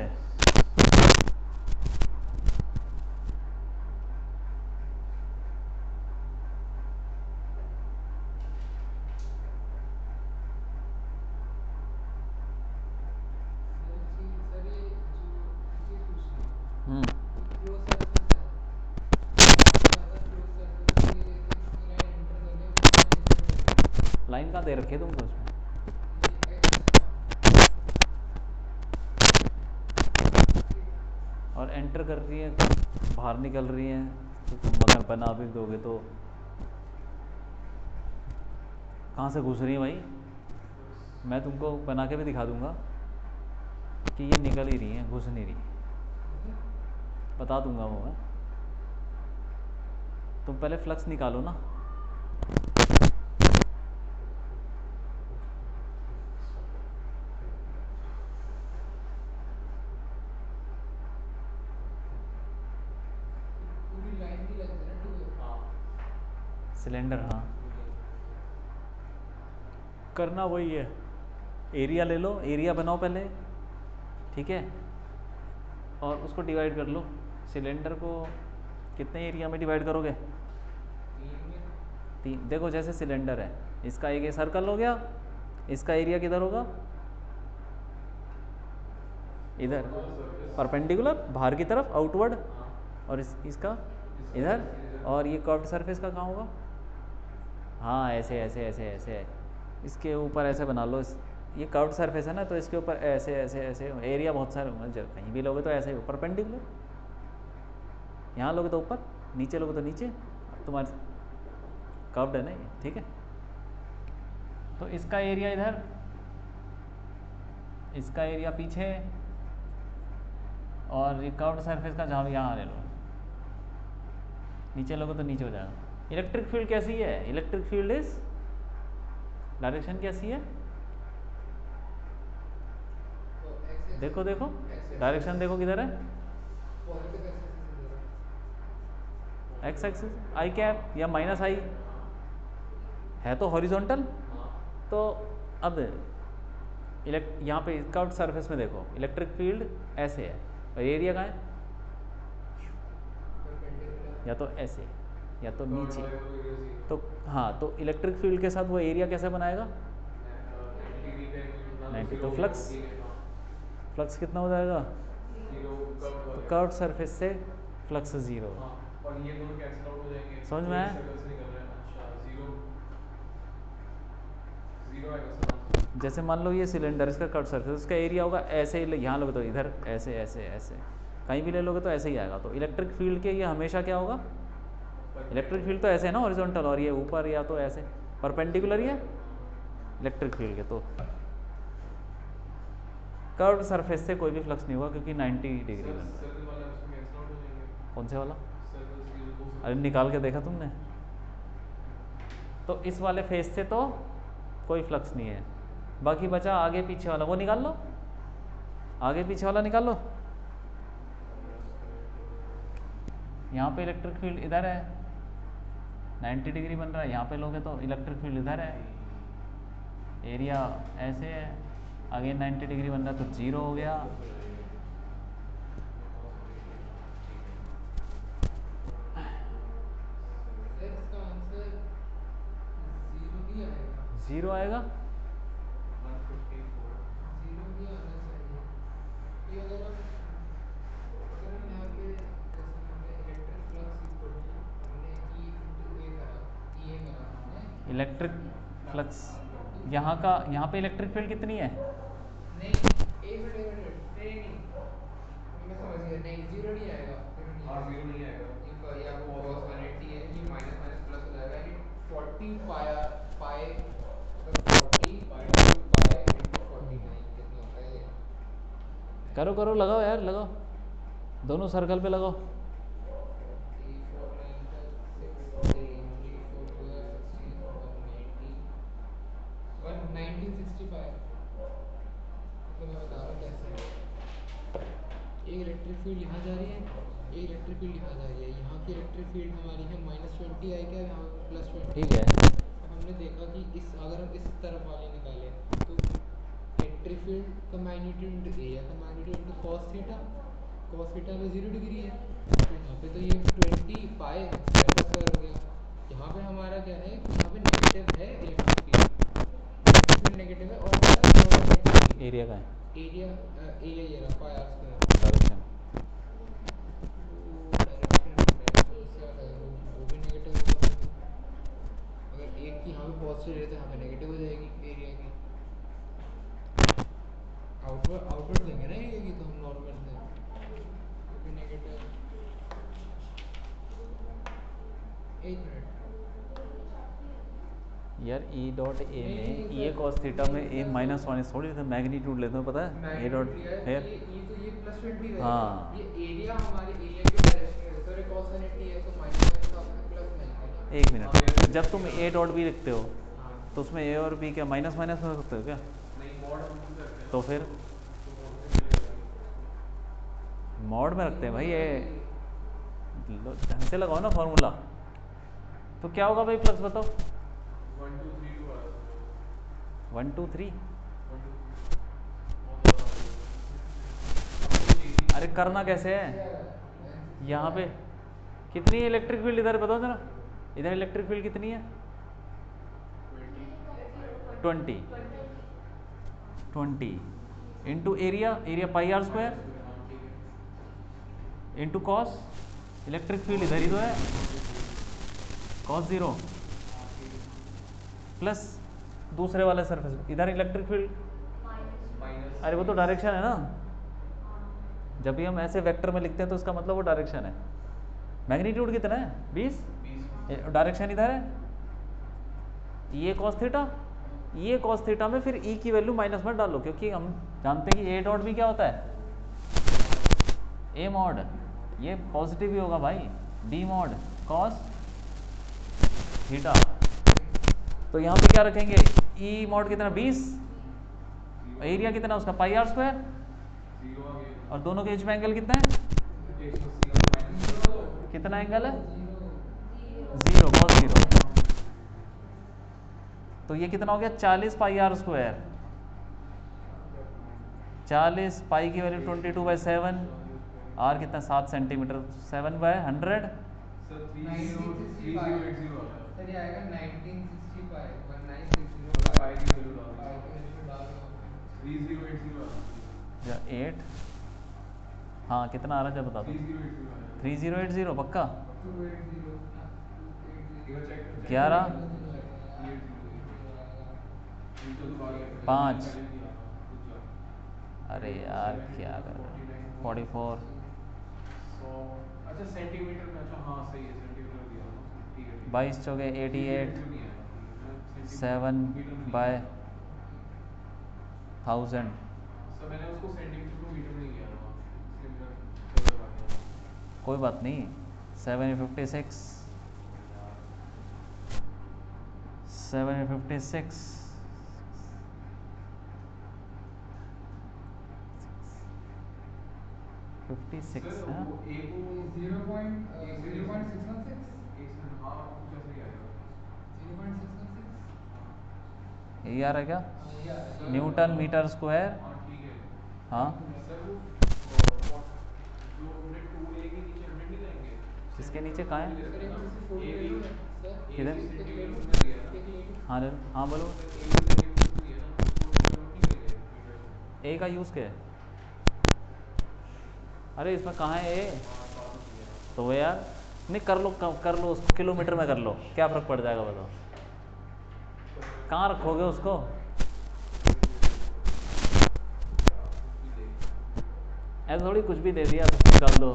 सर ये जो एक चीज़ पूछनी है, हम्म, ये क्लोज सरफेस है, तो आपने कहा था क्लोज सरफेस है, तो ये जैसे ये लाइन एंटर कर रही है बीच में एंटर कर रही है, लाइन कहाँ दे रखी है तुमको उसमें? ये एक्स्ट्रा, ठीक है। और एंटर कर रही है, बाहर निकल रही है, तो तुम अगर बना भी दोगे तो कहाँ से घुस रही है भाई? मैं तुमको बना के भी दिखा दूंगा कि ये निकल ही रही है, घुस नहीं रही, नहीं बता दूंगा वो मैं। तुम पहले फ्लक्स निकालो ना। पूरी लाइन की लेंथ है ना 2 है। हाँ सिलेंडर, हाँ, पूरी लेंथ है ठीक है। करना वही है। एरिया ले लो, एरिया बनाओ पहले, ठीक है, और उसको डिवाइड कर लो। सिलेंडर को कितने एरिया में डिवाइड करोगे? 3 में। 3। देखो जैसे सिलेंडर है, इसका एक सर्कल हो गया, इसका एरिया किधर होगा? इधर, पूरा सरफेस। परपेंडिकुलर बाहर की तरफ, आउटवर्ड, हाँ और इसका इसका इधर, इधर। और ये कर्व्ड सरफेस का कहाँ होगा? हाँ, ऐसे ऐसे ऐसे ऐसे, इसके ऊपर ऐसे बना लो। ये कर्व्ड सरफेस है ना, तो इसके ऊपर ऐसे ऐसे ऐसे एरिया बहुत सारे होंगे, जब कहीं भी लोगे तो ऐसे ही परपेंडिकुलर, यहाँ लोगे तो ऊपर, नीचे लोगे तो नीचे, तुम्हारे कर्व्ड है ना ये, ठीक है। तो इसका एरिया इधर, इसका एरिया पीछे, और ये कर्व्ड सरफेस का जहाँ भी यहाँ ले लो, नीचे लोगे तो नीचे हो जाएगा। इलेक्ट्रिक फील्ड कैसी है? इलेक्ट्रिक फील्ड इज डायरेक्शन कैसी है? तो एक्स एक्सिस देखो देखो, एक्स डायरेक्शन देखो किधर है? पॉजिटिव एक्स एक्सिस की तरफ। एक्स पॉजिटिव एक्सिस एक्सिस आई हाँ कैप या माइनस आई, कैप में हाँ है तो हॉरिजॉन्टल। हाँ तो अब यहाँ पे कर्व्ड सरफेस में देखो, इलेक्ट्रिक फील्ड ऐसे है, और एरिया कहाँ है? परपेंडिकुलर। या तो ऐसे या तो कर्व नीचे। आएगा तो एरिया जीरो। तो हाँ, तो इलेक्ट्रिक फील्ड के साथ वो एरिया कैसे बनाएगा? 90 डिग्री का एंगल बना तो 90। जीरो तो होगा वो, फ्लक्स, ठीक है हाँ। फ्लक्स कितना हो जाएगा? जीरो कर्व्ड तो वाले का। कर्व्ड सरफेस से फ्लक्स ज़ीरो। हाँ और ये दोनों कैंसिल आउट हो जाएंगे, समझ में वो एक आया? सर्कल से निकल रहे हैं। अच्छा जीरो, जीरो आएगा सर आंसर। जैसे मान लो ये सिलेंडर, इसका कट सरफेस, उसका एरिया होगा ऐसे ही, यहाँ लोगे तो इधर ऐसे ऐसे ऐसे, कहीं भी ले लोगे तो ऐसे ही आएगा। तो इलेक्ट्रिक फील्ड के ये हमेशा क्या होगा, इलेक्ट्रिक फील्ड तो ऐसे है ना हॉरिजॉन्टल, और ये ऊपर या तो ऐसे परपेंडिकुलर ही है इलेक्ट्रिक फील्ड के। तो कर्व्ड सरफेस से कोई भी फ्लक्स नहीं हुआ क्योंकि 90 डिग्री बन रहा है। सर्कल वाला उसमें कैंसिल आउट हो जाएंगे। कौन से वाला? सर्कल्स के जो दो अरे सर्कल निकाल के देखा तुमने? तो इस वाले फेस से तो कोई फ्लक्स नहीं है, बाकी बचा आगे पीछे वाला, वो निकाल लो, आगे पीछे वाला निकाल लो। यहाँ पे इलेक्ट्रिक फील्ड इधर है, 90 डिग्री बन रहा है, यहाँ पे लोगे तो इलेक्ट्रिक फील्ड इधर है, एरिया ऐसे है, अगेन 90 डिग्री बन रहा है तो जीरो हो गया। सर इसका आंसर 0 ही आएगा। जीरो आएगा? 154। 0 ही आना चाहिए। ये अगर हम यहाँ पे जैसे यहाँ पे इलेक्ट्रिक फ्लक्स इक्वल टू हमने ई इंटू ए करा, ई ए करा हमने। इलेक्ट्रिक फ्लक्स यहाँ का, यहाँ पे इलेक्ट्रिक फील्ड कितनी है? नहीं, एक मिनट नहीं, मैं समझ गया, नहीं 0 नहीं आएगा, 0 नहीं हाँ, आएगा। 0 नहीं आएगा। ये आपको cos 180 है, ये माइनस माइनस प्लस हो जाएगा, यानी 40 पाई मतलब 40 इंटू पाई इंटू 49 कितना होता है ये? करो करो, लगाओ यार लगाओ, दोनों सर्कल पे लगाओ। 40 4 9 16 3 4 2 16 190 1965। मतलब मैं बता रहा हूँ कैसे एक इलेक्ट्रिक फील्ड यहाँ जा रही है, एक इलेक्ट्रिक फील्ड यहाँ जा रही है। यहाँ की इलेक्ट्रिक फील्ड हमारी है -20 आई क्या, यहाँ +20। ठीक है, तो हमने देखा कि इस अगर हम इस तरफ वाले निकालें तो इलेक्ट्रिक फील्ड का मैग्नीट्यूड एरिया का मैग्नीट्यूड cos थीटा में 0 डिग्री है, तो यहाँ पे तो ये 20 पाई स्क्वायर हो गया। यहाँ पे हमारा क्या है कि यहाँ पे नेगेटिव है इलेक्ट्रिक फील्ड नेगेटिव है, और हमारा एरिया का है, एरिया ये रहा पाई आर स्क्वायर। डायरेक्शन। वो भी नेगेटिव होगा, अगर एक की यहाँ पे पॉजिटिव है तो यहाँ पे नेगेटिव हो जाएगी एरिया की। आउटवर्ड देंगे ना एरिया की, तो हम नॉर्मल से वो भी नेगेटिव। एक मिनट यार ई डॉट ए में ई cos थीटा में ए -1 थोड़ी मैग्नीट्यूड लेते हो, पता है ए डॉट है। ये +20 रहेगा। हाँ। ये एरिया हमारे एरिया के डायरेक्शन में है, तो ये cos 180 है तो माइनस का प्लस नहीं है। एक मिनट, जब तुम ए डॉट बी लिखते हो हाँ तो उसमें ए और बी क्या माइनस माइनस में सकते हो क्या? नहीं, मॉड हम यूज करते हैं तो फिर तो मॉड में चलेगा। मॉड में रखते हैं भाई, ये ढंग से लगाओ ना फॉर्मूला। तो क्या होगा भाई फ्लक्स बताओ? 1 2 3 2 आया था। 1 2 3। 1 2 बहुत ज़्यादा हो गया। अरे करना कैसे है, यहाँ पे कितनी है इलेक्ट्रिक फील्ड इधर बताओ जरा, इधर इलेक्ट्रिक फील्ड कितनी है? 20 into area pi are square into cos, electric field इधर ही तो है cos 0 प्लस दूसरे वाले सरफेस इधर इलेक्ट्रिक फील्ड, माइनस। अरे वो तो डायरेक्शन है ना, जब भी हम ऐसे वेक्टर में लिखते हैं तो इसका मतलब वो डायरेक्शन है। मैग्नीट्यूड कितना है? 20, 20 डायरेक्शन इधर है, ये cos थीटा, ये cos थीटा में फिर e की वैल्यू माइनस में डालो, क्योंकि हम जानते हैं कि ए डॉट भी क्या होता है ए मॉड, ये पॉजिटिव ही होगा भाई, डी मॉड cos थीटा। तो यहाँ पे क्या रखेंगे, ई मॉड कितना 20, एरिया कितना उसका पाई आर स्क्वायर, 0 आ गया। और दोनों के बीच में एंगल कितना है, 180 और माइनस कितना एंगल है 0 cos 0। तो ये कितना हो गया 40 पाई आर स्क्वायर, 40 पाई की वैल्यू 22/7, आर कितना 7 सेंटीमीटर, 7/100। सर 3080 आ गया। सर ये आएगा 1965 पाई 1965 की वैल्यू डाल पाई दी। की वैल्यू डाल दो। 3080 आ गया। या 8, हाँ कितना आ रहा है जब बता दो। 3080 आ गया। 3080 पक्का? 280 ये चेक 11 इनका तो आ गया। 5 पहले भी दिया था रुक जा अरे यार क्या कर रहे हो 44 100 अच्छा सेंटीमीटर में अच्छा हाँ सही है सेंटीमीटर दिया था ना ठीक है 22 चौके 88 नहीं आया ठीक है मैं 7 सेंटीमीटर में बाय लिया 1000 था सर मैंने उसको सेंटीमीटर को मीटर में नहीं लिया था इसलिए मेरा गलत आ गया था कोई बात नहीं 756 756 56 सर है वो ए को 0.616 एक सेकंड हाँ कुछ ऐसा ही आएगा 0.616 हाँ यही आ रहा है क्या हाँ ये आ रहा है सर, न्यूटन मीटर स्क्वायर हाँ ठीक है हाँ सर वो जो हमने 2a के नीचे 100 नहीं लाएंगे किसके नीचे सेंटीमीटर कहाँ में ले है सर रखे एक ना दूसरी फोटो ए ले भी लो सर ए किधर? भी एक ले सेंटीमीटर लो में लिया ना एक ले लो हाँ हाँ बोलो सर ए भी सेंटीमीटर में लिया ना उसको कन्वर्ट नहीं करेंगे मीटर में ए का यूज़ क्या है अरे इसमें कहाँ है ए हाँ बात तो सही है तो वो यार नहीं कर लो उसको किलोमीटर में कर लो क्या फ़र्क पड़ जाएगा बताओ कहाँ रखोगे उसको ऐसा थोड़ी कुछ भी दे दिया तो निकाल दो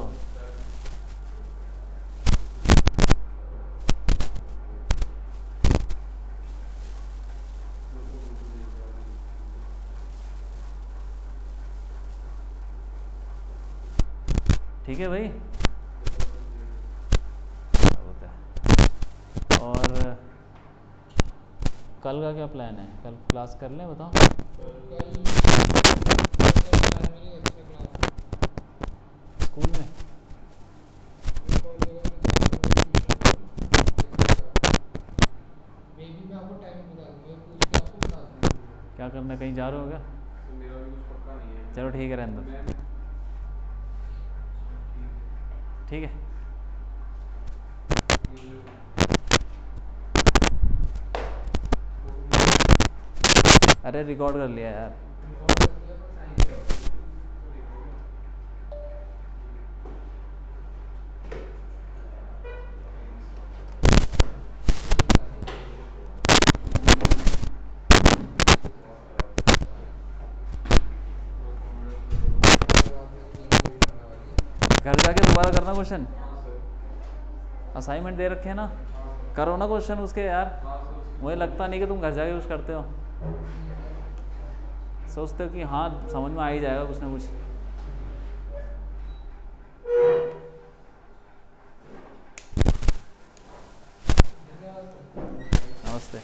ठीक है भाई होता है। और कल का क्या प्लान है कल क्लास कर लें बताओ कल नहीं एक्स्ट्रा क्लास स्कूल में एक और जगह मैं जा रहा हूँ ट्यूशन मे बी मैं आपको टाइम बता दूंगा पूछ के आपको बता दूंगा क्या करना कहीं जा रहे हो क्या सर मेरा भी कुछ पक्का नहीं है चलो ठीक है रहने दो मैं ठीक है ठीक है ये जो अरे रिकॉर्ड कर लिया यार रिकॉर्ड कर दिया पर साइन नहीं होगा सर एक हो गया घर जाके दोबारा करना क्वेश्चन हाँ सर असाइनमेंट दे रखे हैं ना हाँ सर करो ना क्वेश्चन उसके यार हाँ सर उसकी मुझे लगता नहीं कि तुम घर जाके कुछ करते हो सोचते हो कि हाँ समझ में आ ही जाएगा कुछ ना कुछ धन्यवाद सर नमस्ते